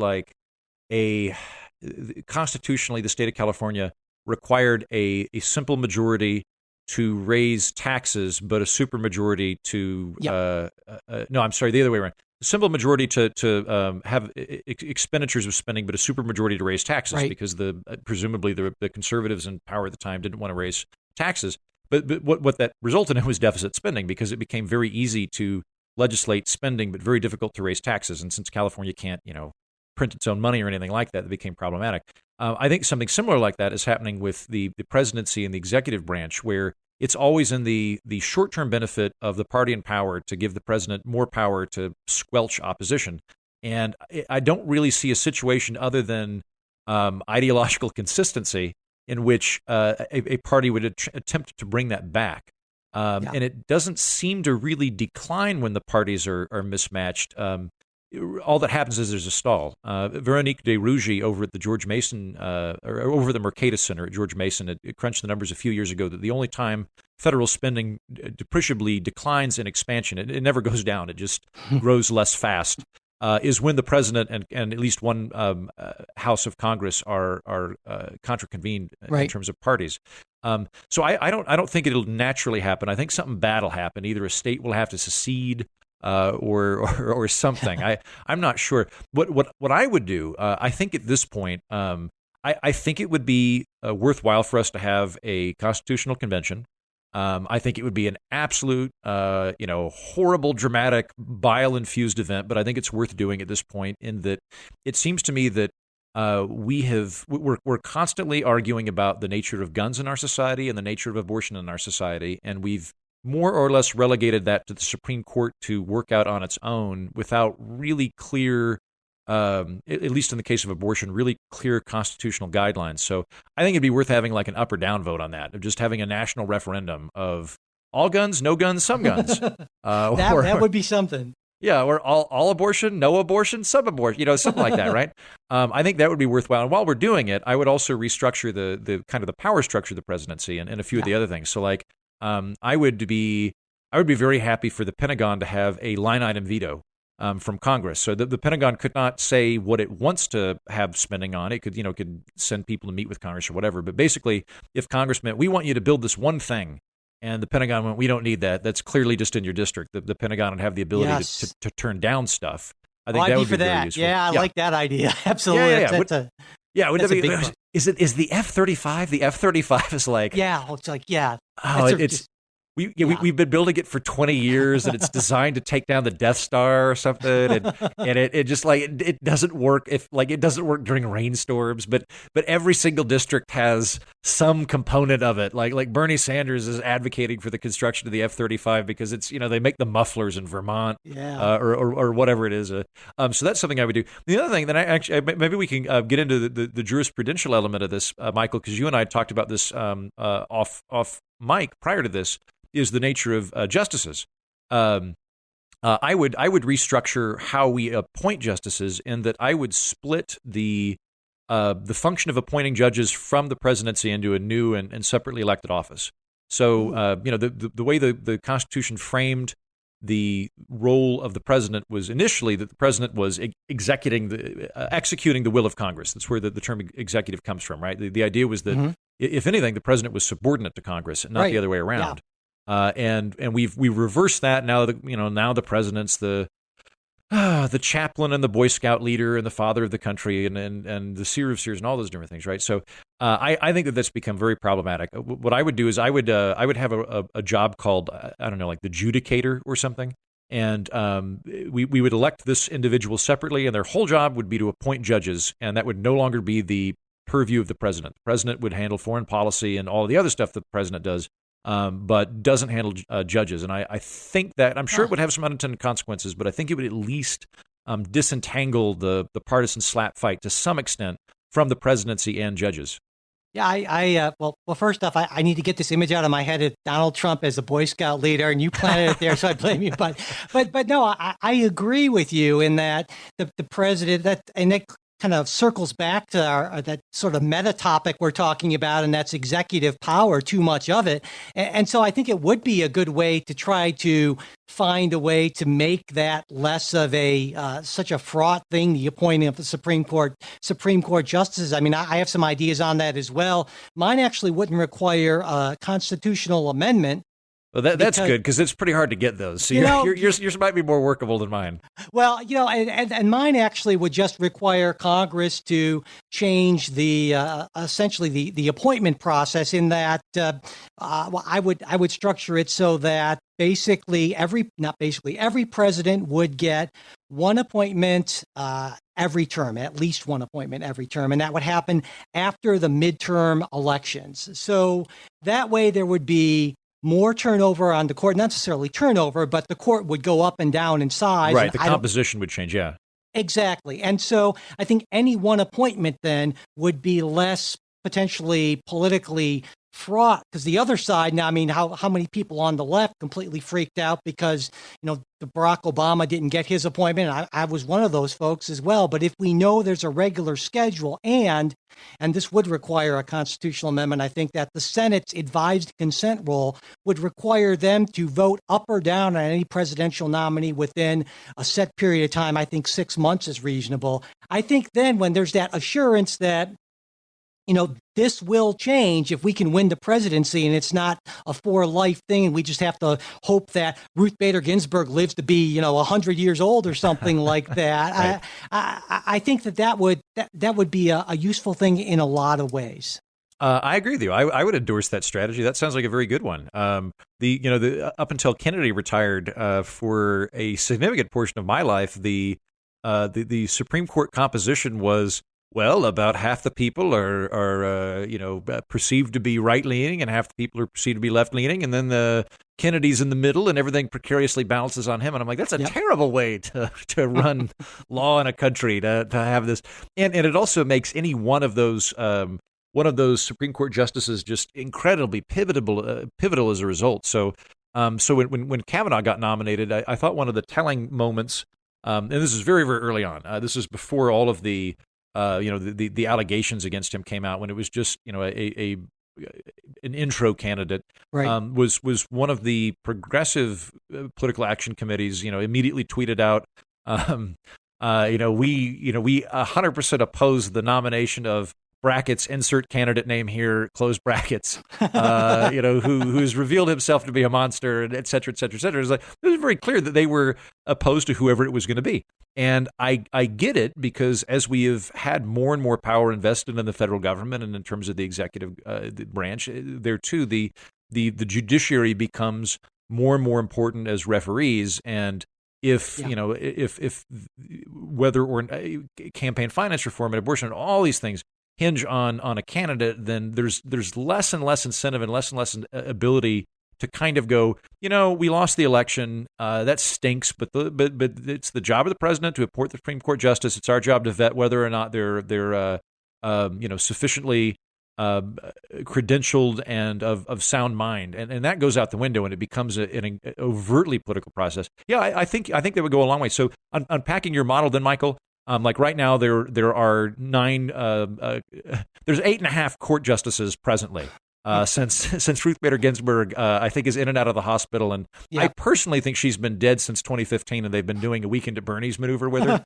constitutionally the state of California required a simple majority to raise taxes, but a supermajority to no, I'm sorry, the other way around. A simple majority to have expenditures of spending, but a supermajority to raise taxes, because presumably the conservatives in power at the time didn't want to raise taxes. But what that resulted in was deficit spending, because it became very easy to legislate spending, but very difficult to raise taxes. And since California can't, print its own money or anything like that, it became problematic. I think something similar like that is happening with the presidency and the executive branch, where it's always in the short-term benefit of the party in power to give the president more power to squelch opposition. And I don't really see a situation other than ideological consistency in which a party would attempt to bring that back. And it doesn't seem to really decline when the parties are mismatched. All that happens is there's a stall. Veronique de Rugy over at the George Mason, or over the Mercatus Center at George Mason, it crunched the numbers a few years ago that the only time federal spending depreciably declines in expansion, it never goes down, it just grows less fast, is when the president and at least one House of Congress are contraconvened in terms of parties. So I don't think it'll naturally happen. I think something bad will happen. Either a state will have to secede, or something. I'm not sure. What I would do, I think at this point, I think it would be worthwhile for us to have a constitutional convention. I think it would be an absolute, horrible, dramatic, bile-infused event, but I think it's worth doing at this point. In that, it seems to me that we're constantly arguing about the nature of guns in our society and the nature of abortion in our society, and we've more or less relegated that to the Supreme Court to work out on its own without really clear, at least in the case of abortion, really clear constitutional guidelines. So I think it'd be worth having like an up or down vote on that, of just having a national referendum of all guns, no guns, some guns. That would be something. Yeah, or all abortion, no abortion, some abortion, something like that, right? I think that would be worthwhile. And while we're doing it, I would also restructure the kind of the power structure of the presidency and a few of the other things. So like, I would be very happy for the Pentagon to have a line item veto from Congress. So the Pentagon could not say what it wants to have spending on. It could send people to meet with Congress or whatever. But basically, if Congress meant, we want you to build this one thing, and the Pentagon went, we don't need that. That's clearly just in your district. The Pentagon would have the ability to turn down stuff. I think that would be very useful. Yeah, I like that idea. Absolutely. Yeah. Would that be? Is the F-35? The F-35 is like. Yeah. It's like We've been building it for 20 years, and it's designed to take down the Death Star or something, and it just like it doesn't work it doesn't work during rainstorms, but every single district has some component of it. Like Bernie Sanders is advocating for the construction of the F-35 because it's they make the mufflers in Vermont, or whatever it is. So that's something I would do. The other thing that maybe we can get into the jurisprudential element of this, Michael, because you and I talked about this off mic prior to this. Is the nature of justices. I would restructure how we appoint justices in that I would split the function of appointing judges from the presidency into a new and separately elected office. So the way the Constitution framed the role of the president was initially that the president was executing the will of Congress. That's where the term executive comes from, right? The idea was that if anything, the president was subordinate to Congress, and not the other way around. Yeah. And we've reversed that now. Now the president's the chaplain and the Boy Scout leader and the father of the country and the seer of seers and all those different things, right? So I think that's become very problematic. What I would do is I would have a job called like the judicator or something, and we would elect this individual separately, and their whole job would be to appoint judges, and that would no longer be the purview of the president. The president would handle foreign policy and all the other stuff that the president does. But doesn't handle judges. And I think that, I'm sure it would have some unintended consequences, but I think it would at least disentangle the partisan slap fight to some extent from the presidency and judges. Yeah, well, first off, I need to get this image out of my head of Donald Trump as a Boy Scout leader, and you planted it there, so I blame you. But no, I agree with you in that the president, that kind of circles back to that sort of meta topic we're talking about, and that's executive power, too much of it. And so I think it would be a good way to try to find a way to make that less of such a fraught thing, the appointing of the Supreme Court justices. I mean, I have some ideas on that as well. Mine actually wouldn't require a constitutional amendment. Well, that's good because it's pretty hard to get those. So yours might be more workable than mine. Well, and mine actually would just require Congress to change essentially the appointment process. In that, I would structure it so that every president would get one appointment every term, at least one appointment every term, and that would happen after the midterm elections. So that way, there would be more turnover on the court, not necessarily turnover, but the court would go up and down in size. Right, the composition would change, yeah. Exactly. And so I think any one appointment then would be less potentially politically fraught, because the other side now, I mean, how many people on the left completely freaked out because, the Barack Obama didn't get his appointment. I was one of those folks as well. But if we know there's a regular schedule and this would require a constitutional amendment, I think that the Senate's advised consent rule would require them to vote up or down on any presidential nominee within a set period of time. I think 6 months is reasonable. I think then when there's that assurance that this will change if we can win the presidency, and it's not a for life thing. And we just have to hope that Ruth Bader Ginsburg lives to be, 100 years old or something like that. Right. I think that would be a useful thing in a lot of ways. I agree with you. I would endorse that strategy. That sounds like a very good one. Up until Kennedy retired, for a significant portion of my life, the Supreme Court composition was, well, about half the people are perceived to be right-leaning, and half the people are perceived to be left-leaning, and then the Kennedy's in the middle, and everything precariously balances on him. And I'm like, that's a terrible way to run law in a country, to have this. And it also makes any one of those Supreme Court justices just incredibly pivotal as a result. So when Kavanaugh got nominated, I thought one of the telling moments, and this is very, very early on. This is before all of the allegations against him came out, when it was just an intro candidate. Right. Was one of the progressive political action committees immediately tweeted out, we 100% oppose the nomination of brackets, insert candidate name here, close brackets, who's revealed himself to be a monster, and et cetera, et cetera, et cetera. It was very clear that they were opposed to whoever it was going to be. And I get it, because as we have had more and more power invested in the federal government and in terms of the executive branch, there too, the judiciary becomes more and more important as referees. And if whether or campaign finance reform and abortion and all these things hinge on a candidate, then there's less and less incentive and less ability to kind of go, we lost the election, that stinks, but it's the job of the president to appoint the Supreme Court justice. It's our job to vet whether or not they're sufficiently credentialed and of sound mind, and that goes out the window, and it becomes an overtly political process. Yeah, I think that would go a long way. So unpacking your model, then, Michael. Like right now, there are there's 8.5 court justices presently. Since Ruth Bader Ginsburg, I think, is in and out of the hospital, and I personally think she's been dead since 2015, and they've been doing a Weekend at Bernie's maneuver with her.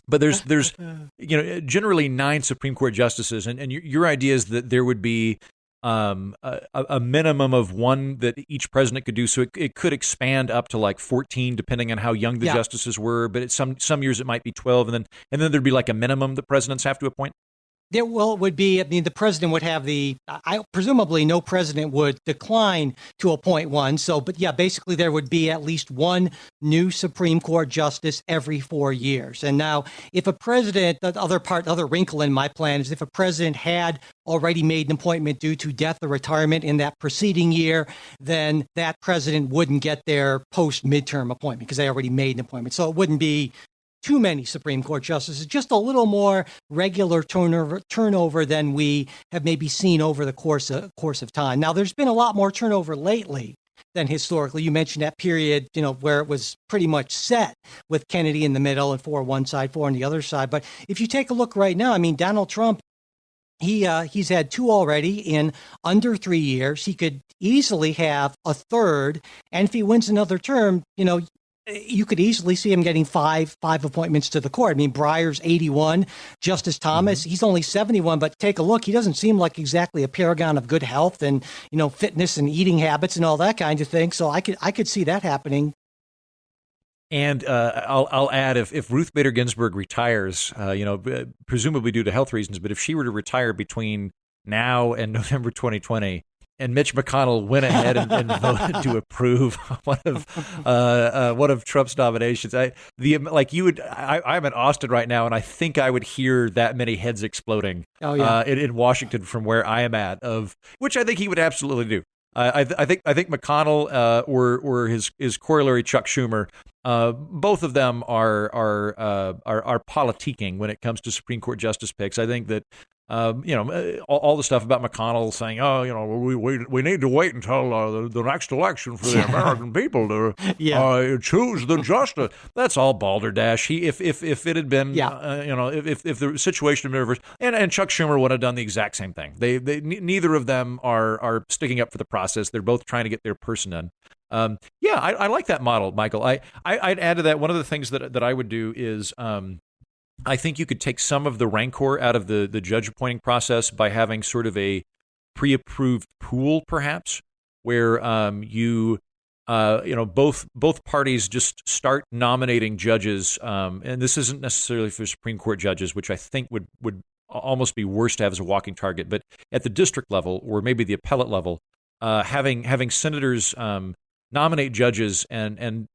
But there's generally 9 Supreme Court justices, and your idea is that there would be a minimum of 1 that each president could do. So it could expand up to like 14, depending on how young the justices were. But some years it might be 12, and then there'd be like a minimum that presidents have to appoint. It would be, the president would have presumably no president would decline to appoint one. So, but basically there would be at least 1 new Supreme Court justice every 4 years. And now, if a president, the other wrinkle in my plan is if a president had already made an appointment due to death or retirement in that preceding year, then that president wouldn't get their post-midterm appointment because they already made an appointment. So it wouldn't be too many Supreme Court justices, just a little more regular turnover than we have maybe seen over the course of time. Now, there's been a lot more turnover lately than historically. You mentioned that period, where it was pretty much set with Kennedy in the middle and 4 on one side, 4 on the other side. But if you take a look right now, Donald Trump, he's had 2 already in under 3 years. He could easily have a third, and if he wins another term, you could easily see him getting five appointments to the court. Breyer's 81, Justice Thomas, he's only 71, but take a look. He doesn't seem like exactly a paragon of good health and, fitness and eating habits and all that kind of thing. So I could see that happening. And I'll add, if Ruth Bader Ginsburg retires, presumably due to health reasons, but if she were to retire between now and November 2020, and Mitch McConnell went ahead and voted to approve one of Trump's nominations, I'm in Austin right now, and I think I would hear that many heads exploding in Washington from where I am at, which I think he would absolutely do. I think McConnell or his corollary Chuck Schumer, both of them are politicking when it comes to Supreme Court justice picks. I think that all the stuff about McConnell saying, we need to wait until the next election for the American people to choose the justice. That's all balderdash. If it had been, if the situation had been reversed, and Chuck Schumer would have done the exact same thing. They neither of them are sticking up for the process. They're both trying to get their person in. I like that model, Michael. I'd add to that, one of the things that I would do is I think you could take some of the rancor out of the judge appointing process by having sort of a pre-approved pool, perhaps, where both parties just start nominating judges, and this isn't necessarily for Supreme Court judges, which I think would almost be worse to have as a walking target, but at the district level or maybe the appellate level, having senators nominate judges and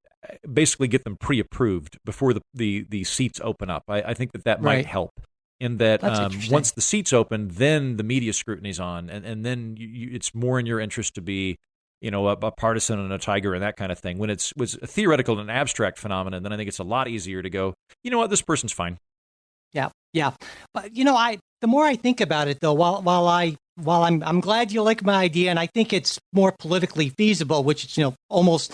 basically get them pre-approved before the seats open up. I think that might help. In that once the seats open, then the media scrutiny's on, and then it's more in your interest to be, a partisan and a tiger and that kind of thing. When it was a theoretical and abstract phenomenon, then I think it's a lot easier to go, you know what, this person's fine. Yeah. But the more I think about it, though, while I'm glad you like my idea, and I think it's more politically feasible, which is almost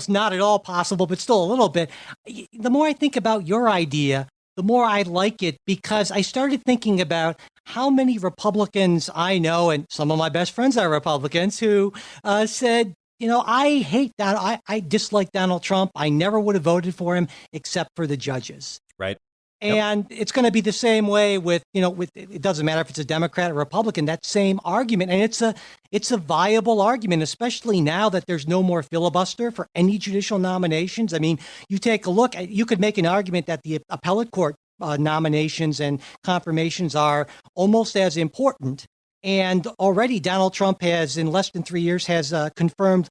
not at all possible, but still a little bit. The more I think about your idea, the more I like it, because I started thinking about how many Republicans I know, and some of my best friends are Republicans, who said, I hate that. I dislike Donald Trump. I never would have voted for him except for the judges. Right. And it's going to be the same way with it doesn't matter if it's a Democrat or Republican, that same argument. And it's a viable argument, especially now that there's no more filibuster for any judicial nominations. I mean, you take a look, you could make an argument that the appellate court nominations and confirmations are almost as important. And already Donald Trump has, in less than 3 years, has confirmed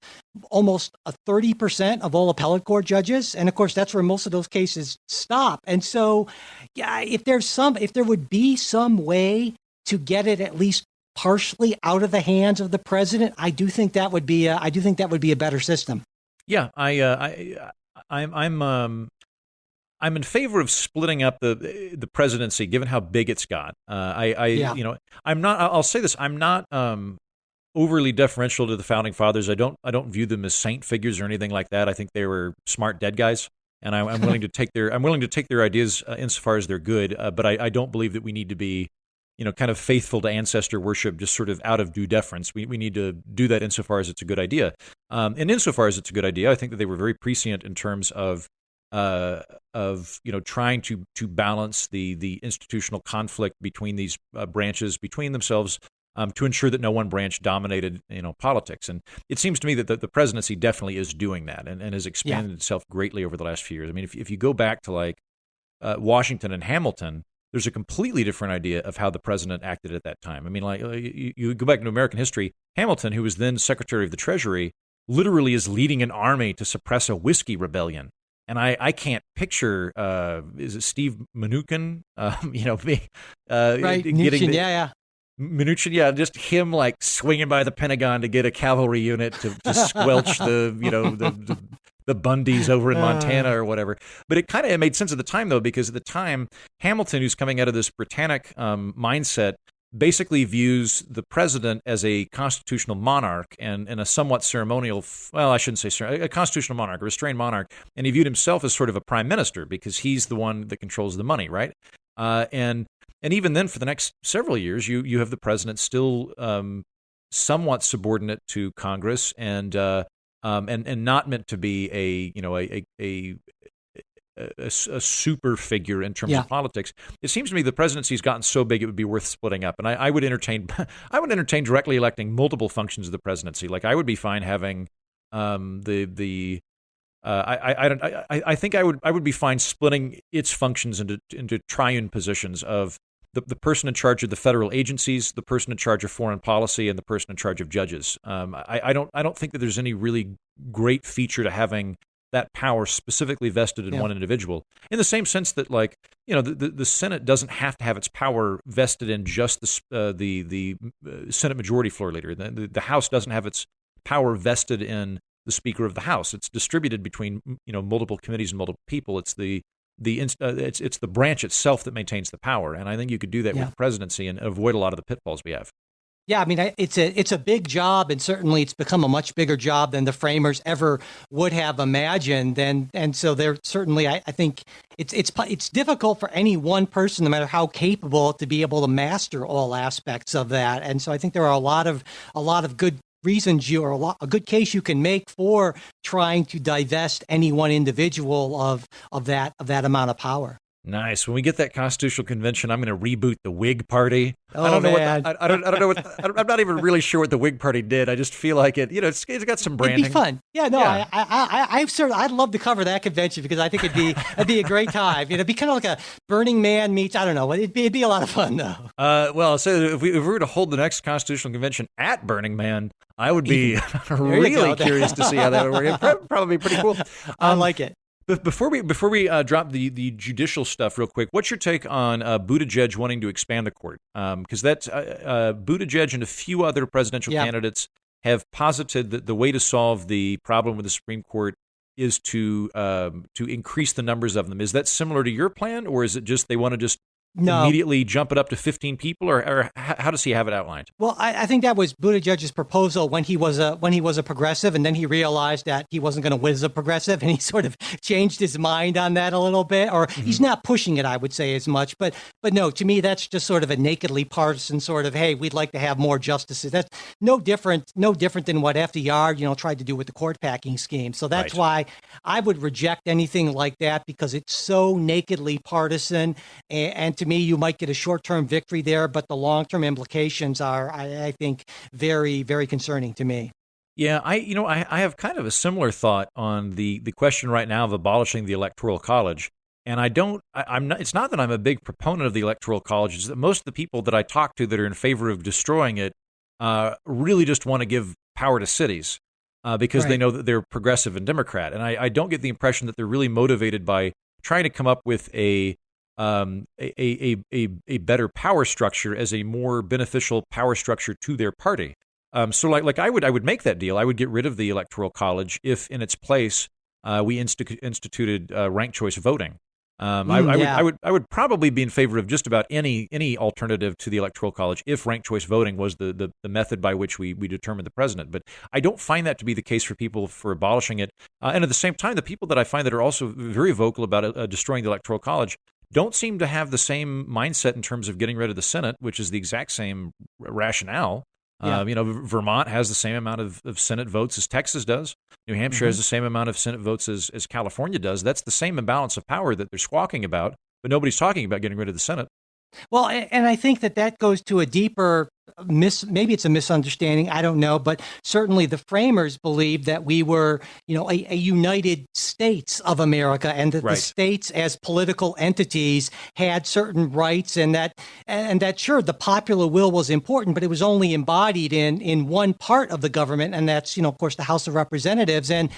almost 30% of all appellate court judges. And of course, that's where most of those cases stop. And so, yeah, if there would be some way to get it at least partially out of the hands of the president, I do think that would be a better system. Yeah, I'm in favor of splitting up the presidency, given how big it's got. I'm not. I'll say this: I'm not overly deferential to the founding fathers. I don't view them as saint figures or anything like that. I think they were smart dead guys, and I'm willing to take their ideas insofar as they're good. But I don't believe that we need to be, kind of faithful to ancestor worship, just sort of out of due deference. We need to do that insofar as it's a good idea. And insofar as it's a good idea, I think that they were very prescient in terms of trying to balance the institutional conflict between these branches between themselves, to ensure that no one branch dominated politics. And it seems to me that the presidency definitely is doing that and has expanded itself greatly over the last few years. I mean, if you go back to like Washington and Hamilton, there's a completely different idea of how the president acted at that time. I mean, like you go back into American history, Hamilton, who was then Secretary of the Treasury, literally is leading an army to suppress a whiskey rebellion. And I can't picture, is it Steve Mnuchin? Right, Mnuchin, Mnuchin, just him like swinging by the Pentagon to get a cavalry unit to squelch the Bundys over in Montana or whatever. But it kind of made sense at the time, though, because at the time, Hamilton, who's coming out of this Britannic mindset, basically views the president as a constitutional monarch and a somewhat ceremonial, well, I shouldn't say a constitutional monarch, a restrained monarch, and he viewed himself as sort of a prime minister because he's the one that controls the money, right? And even then, for the next several years, you have the president still somewhat subordinate to Congress and not meant to be a super figure in terms of politics. It seems to me the presidency's gotten so big it would be worth splitting up, and I would entertain directly electing multiple functions of the presidency. Like I would be fine having I think I would be fine splitting its functions into triune positions of the person in charge of the federal agencies, the person in charge of foreign policy, and the person in charge of judges. I don't think that there's any really great feature to having that power specifically vested in one individual. In the same sense that, like, the Senate doesn't have to have its power vested in just the Senate Majority Floor Leader. The House doesn't have its power vested in the Speaker of the House. It's distributed between multiple committees and multiple people. It's the branch itself that maintains the power, and I think you could do that with the presidency and avoid a lot of the pitfalls we have. Yeah, I mean, it's a big job, and certainly it's become a much bigger job than the framers ever would have imagined. And so there certainly, I think it's difficult for any one person, no matter how capable, to be able to master all aspects of that. And so I think there are a lot of good reasons a good case you can make for trying to divest any one individual of that amount of power. Nice. When we get that constitutional convention, I'm going to reboot the Whig Party. Oh, I don't know man. what I don't know what I'm not even really sure what the Whig Party did. I just feel like it. It's got some branding. It'd be fun. Yeah, no, Yeah. I'd love to cover that convention because I think it'd be a great time. It'd be kind of like a Burning Man meets. I don't know. It'd be a lot of fun though. Well, so if we were to hold the next constitutional convention at Burning Man, I would be really curious to see how that would work. It'd probably be pretty cool. I like it. But before we drop the judicial stuff real quick, what's your take on Buttigieg wanting to expand the court? Because that's Buttigieg and a few other presidential candidates have posited that the way to solve the problem with the Supreme Court is to increase the numbers of them. Is that similar to your plan, or is it just they want to just immediately jump it up to 15 people, or how does he have it outlined? Well, I think that was Buttigieg's proposal when he was a progressive, and then he realized that he wasn't going to win as a progressive, and he sort of changed his mind on that a little bit, or he's not pushing it, I would say, as much. But no, to me, that's just sort of a nakedly partisan sort of, hey, we'd like to have more justices. That's no different than what FDR, tried to do with the court packing scheme. So that's why I would reject anything like that, because it's so nakedly partisan, and to me, you might get a short-term victory there, but the long-term implications are, I think, very, very concerning to me. Yeah, I have kind of a similar thought on the question right now of abolishing the Electoral College. And it's not that I'm a big proponent of the Electoral College, it's that most of the people that I talk to that are in favor of destroying it really just want to give power to cities because they know that they're progressive and Democrat. And I don't get the impression that they're really motivated by trying to come up with a better power structure as a more beneficial power structure to their party. So like I would make that deal. I would get rid of the Electoral College if in its place we instituted ranked choice voting. I would probably be in favor of just about any alternative to the Electoral College if ranked choice voting was the method by which we determine the president. But I don't find that to be the case for people for abolishing it. And at the same time, the people that I find that are also very vocal about destroying the Electoral College don't seem to have the same mindset in terms of getting rid of the Senate, which is the exact same rationale. Yeah. Vermont has the same amount of Senate votes as Texas does. New Hampshire has the same amount of Senate votes as California does. That's the same imbalance of power that they're squawking about, but nobody's talking about getting rid of the Senate. Well, and I think that goes to a deeper maybe it's a misunderstanding, I don't know, but certainly the framers believed that we were, a United States of America, and that the states as political entities had certain rights, and that sure, the popular will was important, but it was only embodied in one part of the government, and that's, of course, the House of Representatives, and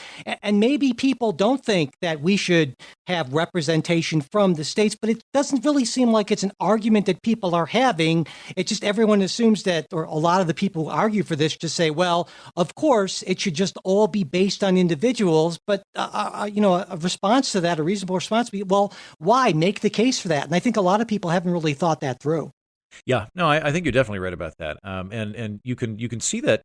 maybe people don't think that we should have representation from the states, but it doesn't really seem like it's an argument that people are having. It's just everyone assumes that, or a lot of the people who argue for this just say, well, of course, it should just all be based on individuals. But, a response to that, a reasonable response would be, well, why make the case for that? And I think a lot of people haven't really thought that through. Yeah, no, I think you're definitely right about that. And you can see that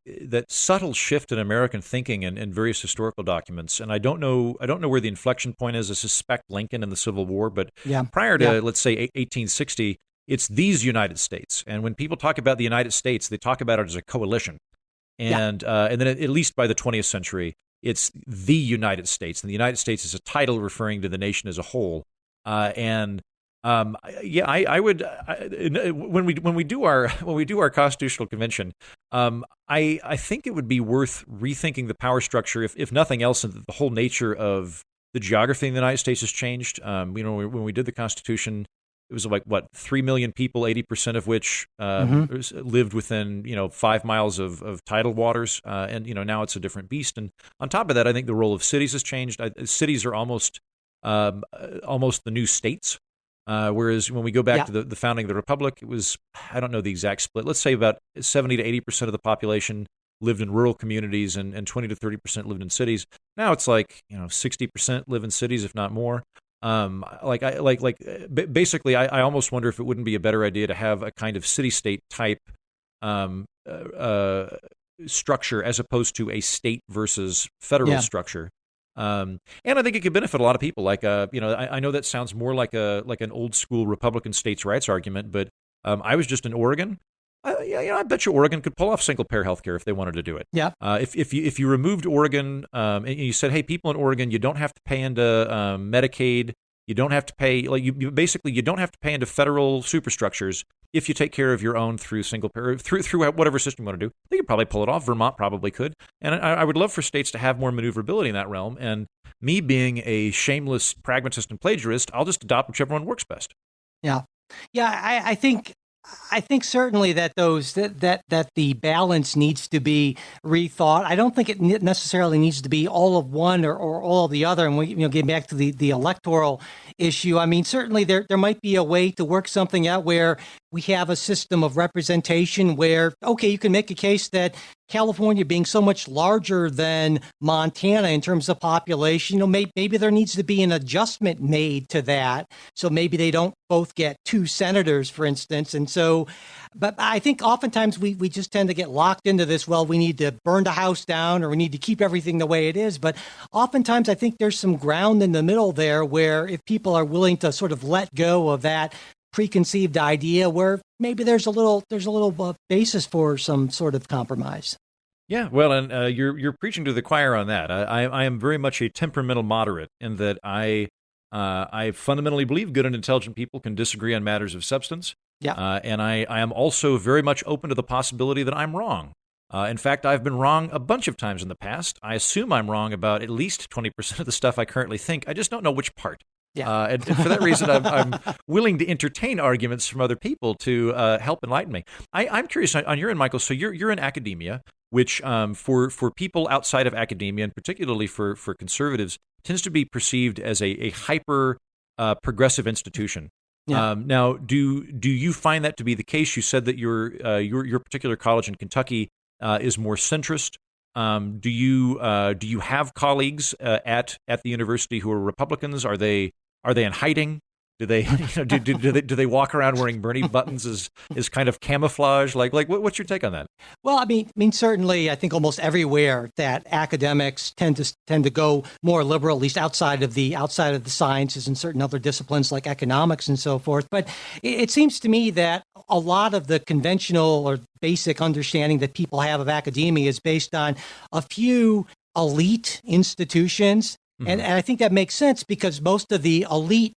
subtle shift in American thinking in various historical documents. And I don't know where the inflection point is. I suspect Lincoln and the Civil War, but prior to let's say 1860, it's these United States. And when people talk about the United States, they talk about it as a coalition. And then at least by the 20th century, it's the United States, and the United States is a title referring to the nation as a whole. I would when we do our constitutional convention, I think it would be worth rethinking the power structure, if nothing else, and the whole nature of the geography in the United States has changed. When we did the Constitution, it was like 3 million people, 80% of which lived within 5 miles of tidal waters, and now it's a different beast. And on top of that, I think the role of cities has changed. Cities are almost the new states. Whereas when we go back to the founding of the Republic, it was, I don't know the exact split, let's say about 70 to 80% of the population lived in rural communities and 20 to 30% lived in cities. Now it's like 60% live in cities, if not more. Basically, I almost wonder if it wouldn't be a better idea to have a kind of city-state type structure as opposed to a state versus federal structure. And I think it could benefit a lot of people. I know that sounds more like an old school Republican states' rights argument, but I was just in Oregon. I bet you Oregon could pull off single payer healthcare if they wanted to do it. Yeah. If you removed Oregon and you said, hey, people in Oregon, you don't have to pay into Medicaid, You don't have to pay, like you basically you don't have to pay into federal superstructures if you take care of your own through single payer, through whatever system you want to do. They could probably pull it off. Vermont probably could. And I would love for states to have more maneuverability in that realm. And me being a shameless pragmatist and plagiarist, I'll just adopt whichever one works best. Yeah. Yeah, I think certainly that that the balance needs to be rethought. I don't think it necessarily needs to be all of one or all of the other. And we get back to the electoral issue. I mean, certainly there might be a way to work something out where we have a system of representation where, okay, you can make a case that California being so much larger than Montana in terms of population, maybe there needs to be an adjustment made to that. So maybe they don't both get 2 senators, for instance. And so, but I think oftentimes we just tend to get locked into this, well, we need to burn the house down or we need to keep everything the way it is. But oftentimes I think there's some ground in the middle there where if people are willing to sort of let go of that preconceived idea, where maybe there's a little basis for some sort of compromise. Yeah, well, and you're preaching to the choir on that. I am very much a temperamental moderate in that I fundamentally believe good and intelligent people can disagree on matters of substance. Yeah, and I am also very much open to the possibility that I'm wrong. In fact, I've been wrong a bunch of times in the past. I assume I'm wrong about at least 20% of the stuff I currently think. I just don't know which part. Yeah. And for that reason, I'm willing to entertain arguments from other people to help enlighten me. I'm curious on your end, Michael. So you're in academia, which for people outside of academia, and particularly for conservatives, tends to be perceived as a hyper progressive institution. Yeah. Now, do you find that to be the case? You said that your particular college in Kentucky is more centrist. Do you have colleagues at the university who are Republicans? Are they in hiding? Do they do they walk around wearing Bernie buttons as kind of camouflage? Like what's your take on that? Well, I mean, certainly, I think almost everywhere that academics tend to go more liberal, at least outside of the sciences and certain other disciplines like economics and so forth. But it seems to me that a lot of the conventional or basic understanding that people have of academia is based on a few elite institutions. Mm-hmm. And I think that makes sense because most of the elite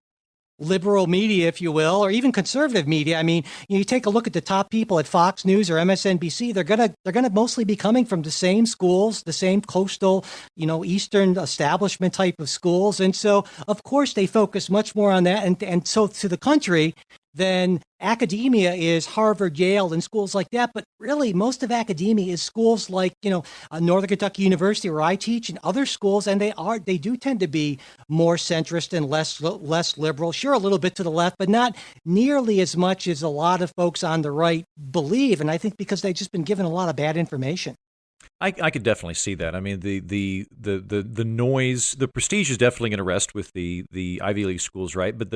liberal media, if you will, or even conservative media. I mean, you take a look at the top people at Fox News or MSNBC, they're gonna mostly be coming from the same schools, the same coastal, Eastern establishment type of schools. And so, of course, they focus much more on that. And so to the country, then academia is Harvard, Yale, and schools like that. But really, most of academia is schools like, Northern Kentucky University, where I teach, and other schools, and they do tend to be more centrist and less liberal. Sure, a little bit to the left, but not nearly as much as a lot of folks on the right believe. And I think because they've just been given a lot of bad information. I could definitely see that. I mean, the noise, the prestige is definitely going to rest with the Ivy League schools, right? But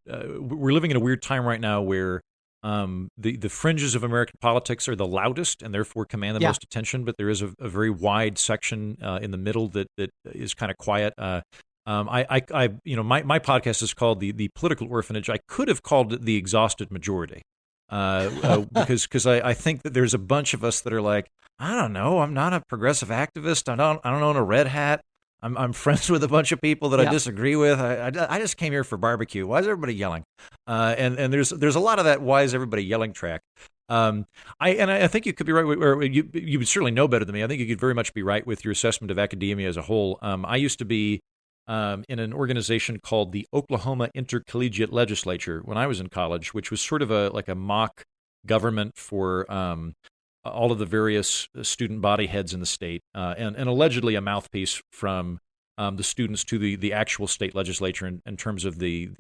we're living in a weird time right now where the fringes of American politics are the loudest and therefore command the most attention. But there is a very wide section in the middle that is kind of quiet. My podcast is called the Political Orphanage. I could have called it the Exhausted Majority. Because I think that there's a bunch of us that are like, I don't know, I'm not a progressive activist. I don't own a red hat. I'm friends with a bunch of people that I disagree with. I just came here for barbecue. Why is everybody yelling? And there's a lot of that why is everybody yelling track. I think you could be right, or you would certainly know better than me. I think you could very much be right with your assessment of academia as a whole. I used to be in an organization called the Oklahoma Intercollegiate Legislature when I was in college, which was sort of a mock government for all of the various student body heads in the state, and allegedly a mouthpiece from the students to the actual state legislature in terms of the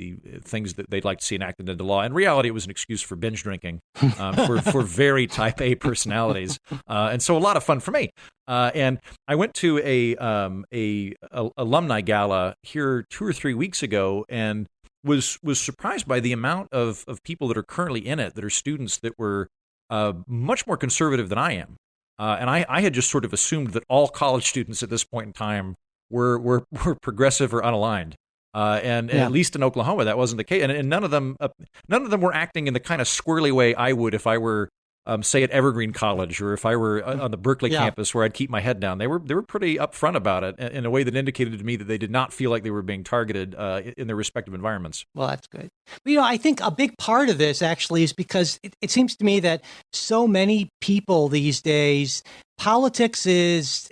things that they'd like to see enacted into law. In reality, it was an excuse for binge drinking for very type A personalities, and so a lot of fun for me. And I went to a alumni gala here 2 or 3 weeks ago, and was surprised by the amount of people that are currently in it that are students that were much more conservative than I am. And I had just sort of assumed that all college students at this point in time were progressive or unaligned. And at least in Oklahoma, that wasn't the case. And none of them were acting in the kind of squirrely way I would if I were say at Evergreen College, or if I were on the Berkeley Yeah. campus where I'd keep my head down. They were pretty upfront about it in a way that indicated to me that they did not feel like they were being targeted in their respective environments. Well, that's good. But, I think a big part of this actually is because it seems to me that so many people these days, politics is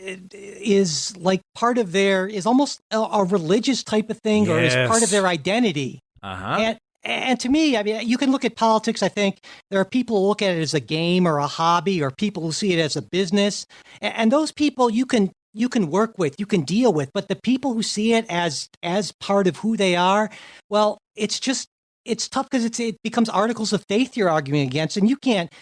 like part of is almost a religious type of thing, or is part of their identity. Uh-huh. And to me, I mean, you can look at politics. I think there are people who look at it as a game or a hobby, or people who see it as a business. And those people you can work with, you can deal with. But the people who see it as part of who they are, well, it's tough because it becomes articles of faith you're arguing against, and you can't.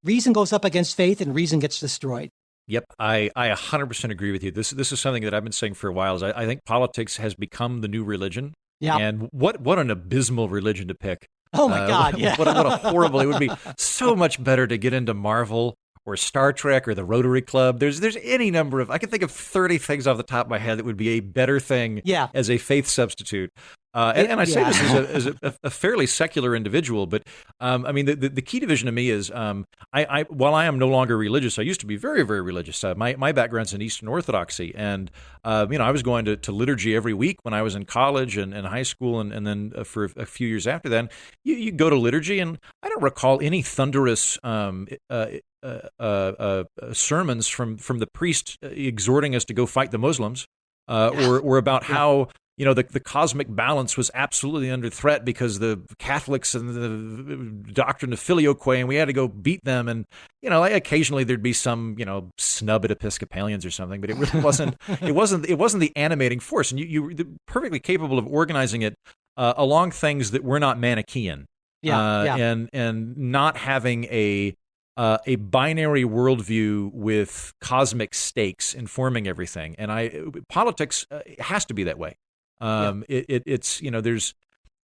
Reason goes up against faith, and reason gets destroyed. Yep, I 100% agree with you. This is something that I've been saying for a while. Is I think politics has become the new religion. Yeah. And what an abysmal religion to pick. Oh my God! Yeah. What a horrible. It would be so much better to get into Marvel or Star Trek or the Rotary Club. There's any number of, I can think of 30 things off the top of my head that would be a better thing as a faith substitute. And I say this as a fairly secular individual, but I mean, the key division to me is while I am no longer religious, I used to be very, very religious. My background's in Eastern Orthodoxy, and I was going to liturgy every week when I was in college and high school, and then for a few years after that, you go to liturgy, and I don't recall any thunderous sermons from the priest exhorting us to go fight the Muslims, or about how the cosmic balance was absolutely under threat because the Catholics and the doctrine of filioque, and we had to go beat them. And occasionally there'd be some snub at Episcopalians or something, but it really wasn't. It wasn't the animating force, and you were perfectly capable of organizing it along things that were not Manichaean, and not having a binary worldview with cosmic stakes informing everything. And politics has to be that way. It's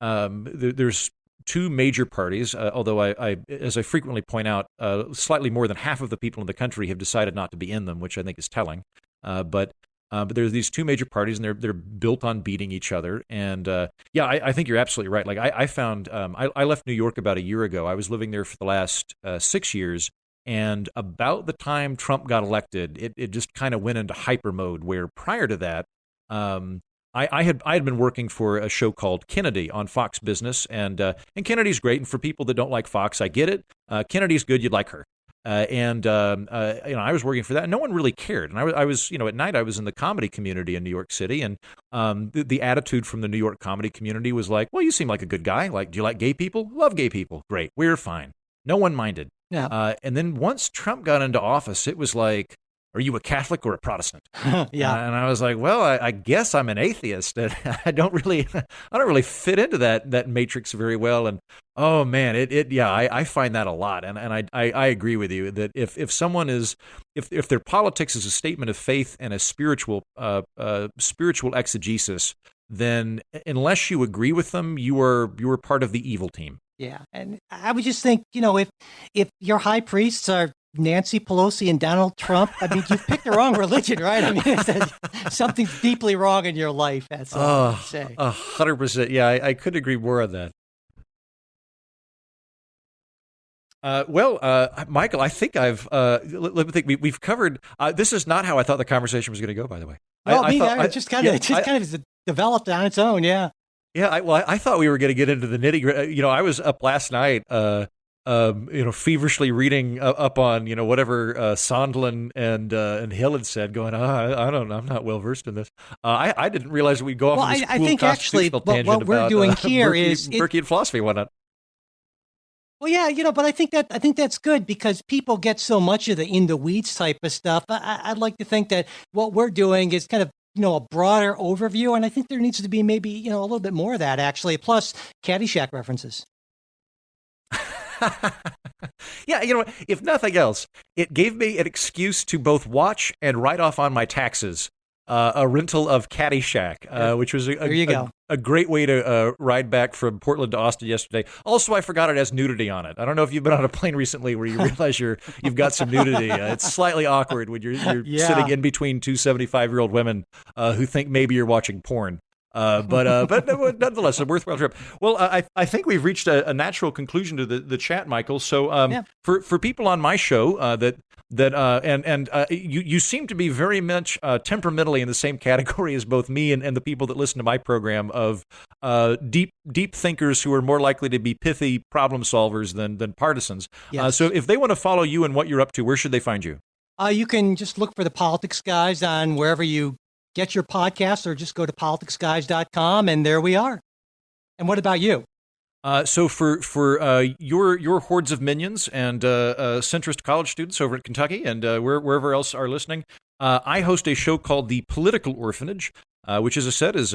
there's two major parties, although I as I frequently point out, slightly more than half of the people in the country have decided not to be in them, which I think is telling. But there's these two major parties, and they're built on beating each other. And I think you're absolutely right. Like I found I left New York about a year ago. I was living there for the last 6 years. And about the time Trump got elected, it just kind of went into hyper mode, where prior to that, I had been working for a show called Kennedy on Fox Business, and Kennedy's great. And for people that don't like Fox, I get it. Kennedy's good. You'd like her. I was working for that, and no one really cared. And I was at night, I was in the comedy community in New York City, and the attitude from the New York comedy community was like, well, you seem like a good guy. Like, do you like gay people? Love gay people. Great. We're fine. No one minded. Yeah. And then once Trump got into office, it was like, are you a Catholic or a Protestant? Yeah. And I was like, well, I guess I'm an atheist. And I don't really fit into that matrix very well. And oh man, I find that a lot. And I agree with you that if someone is, if their politics is a statement of faith and a spiritual exegesis, then unless you agree with them, you are part of the evil team. Yeah. And I would just think, if your high priests are Nancy Pelosi and Donald Trump, I mean, you've picked the wrong religion, right? I mean, something's deeply wrong in your life. That's all I would say. 100%. Yeah, I couldn't agree more on that. Michael, I think let me think. We've covered. This is not how I thought the conversation was going to go. By the way, it just kind of developed on its own. Yeah. Yeah. I thought we were going to get into the nitty. I was up last night. Feverishly reading up on whatever Sondland and Hill had said, going, I don't know, I'm not well versed in this. I didn't realize we'd go off on this cool I think actually what we're doing here is Burkean philosophy, whatnot. Well, yeah, but I think that's good because people get so much of the in the weeds type of stuff. I'd like to think that what we're doing is kind of a broader overview, and I think there needs to be maybe a little bit more of that actually. Plus Caddyshack references. Yeah, if nothing else, it gave me an excuse to both watch and write off on my taxes a rental of Caddyshack, which was a great way to ride back from Portland to Austin yesterday. Also, I forgot it has nudity on it. I don't know if you've been on a plane recently where you realize you've got some nudity. It's slightly awkward when you're sitting in between two 75-year-old women who think maybe you're watching porn. But nonetheless, a worthwhile trip. Well, I think we've reached a natural conclusion to the chat, Michael. So for people on my show you seem to be very much temperamentally in the same category as both me and the people that listen to my program of deep thinkers who are more likely to be pithy problem solvers than partisans. Yes. So if they want to follow you and what you're up to, where should they find you? You can just look for the Politics Guys on wherever you get your podcasts, or just go to politicsguys.com, and there we are. And what about you? So for your hordes of minions and centrist college students over at Kentucky and wherever else are listening, I host a show called The Political Orphanage, which, as I said, is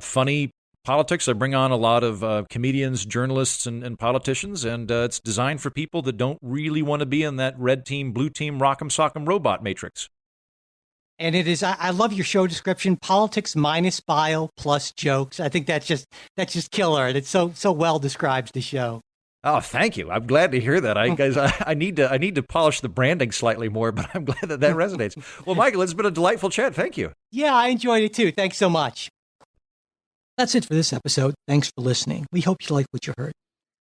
funny politics. I bring on a lot of comedians, journalists, and politicians, and it's designed for people that don't really want to be in that red team, blue team, rock'em sock'em robot matrix. And it is, I love your show description, politics minus bio plus jokes. I think that's just killer. And it's so well describes the show. Oh, thank you. I'm glad to hear that. I need to polish the branding slightly more, but I'm glad that resonates. Well, Michael, it's been a delightful chat. Thank you. Yeah, I enjoyed it too. Thanks so much. That's it for this episode. Thanks for listening. We hope you liked what you heard.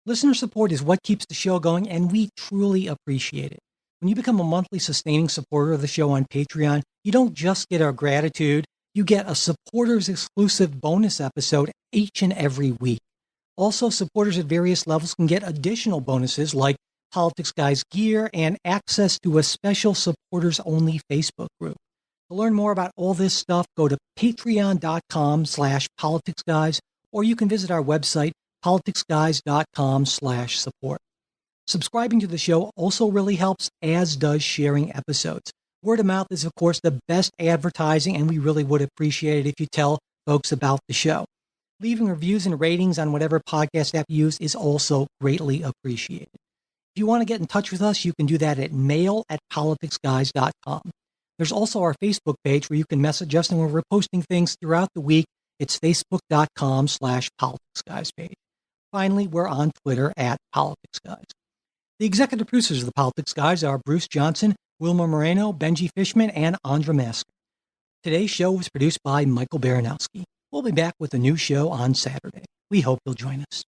Listener support is what keeps the show going, and we truly appreciate it. When you become a monthly sustaining supporter of the show on Patreon, you don't just get our gratitude, you get a supporters exclusive bonus episode each and every week. Also, supporters at various levels can get additional bonuses like Politics Guys gear and access to a special supporters only Facebook group. To learn more about all this stuff, go to patreon.com/politicsguys, or you can visit our website, politicsguys.com/support. Subscribing to the show also really helps, as does sharing episodes. Word of mouth is, of course, the best advertising, and we really would appreciate it if you tell folks about the show. Leaving reviews and ratings on whatever podcast app you use is also greatly appreciated. If you want to get in touch with us, you can do that at mail@politicsguys.com. There's also our Facebook page where you can message us, and we're posting things throughout the week. It's facebook.com/politicsguys page. Finally, we're on Twitter @politicsguys. The executive producers of the Politics Guys are Bruce Johnson, Wilma Moreno, Benji Fishman, and Andra Masker. Today's show was produced by Michael Baranowski. We'll be back with a new show on Saturday. We hope you'll join us.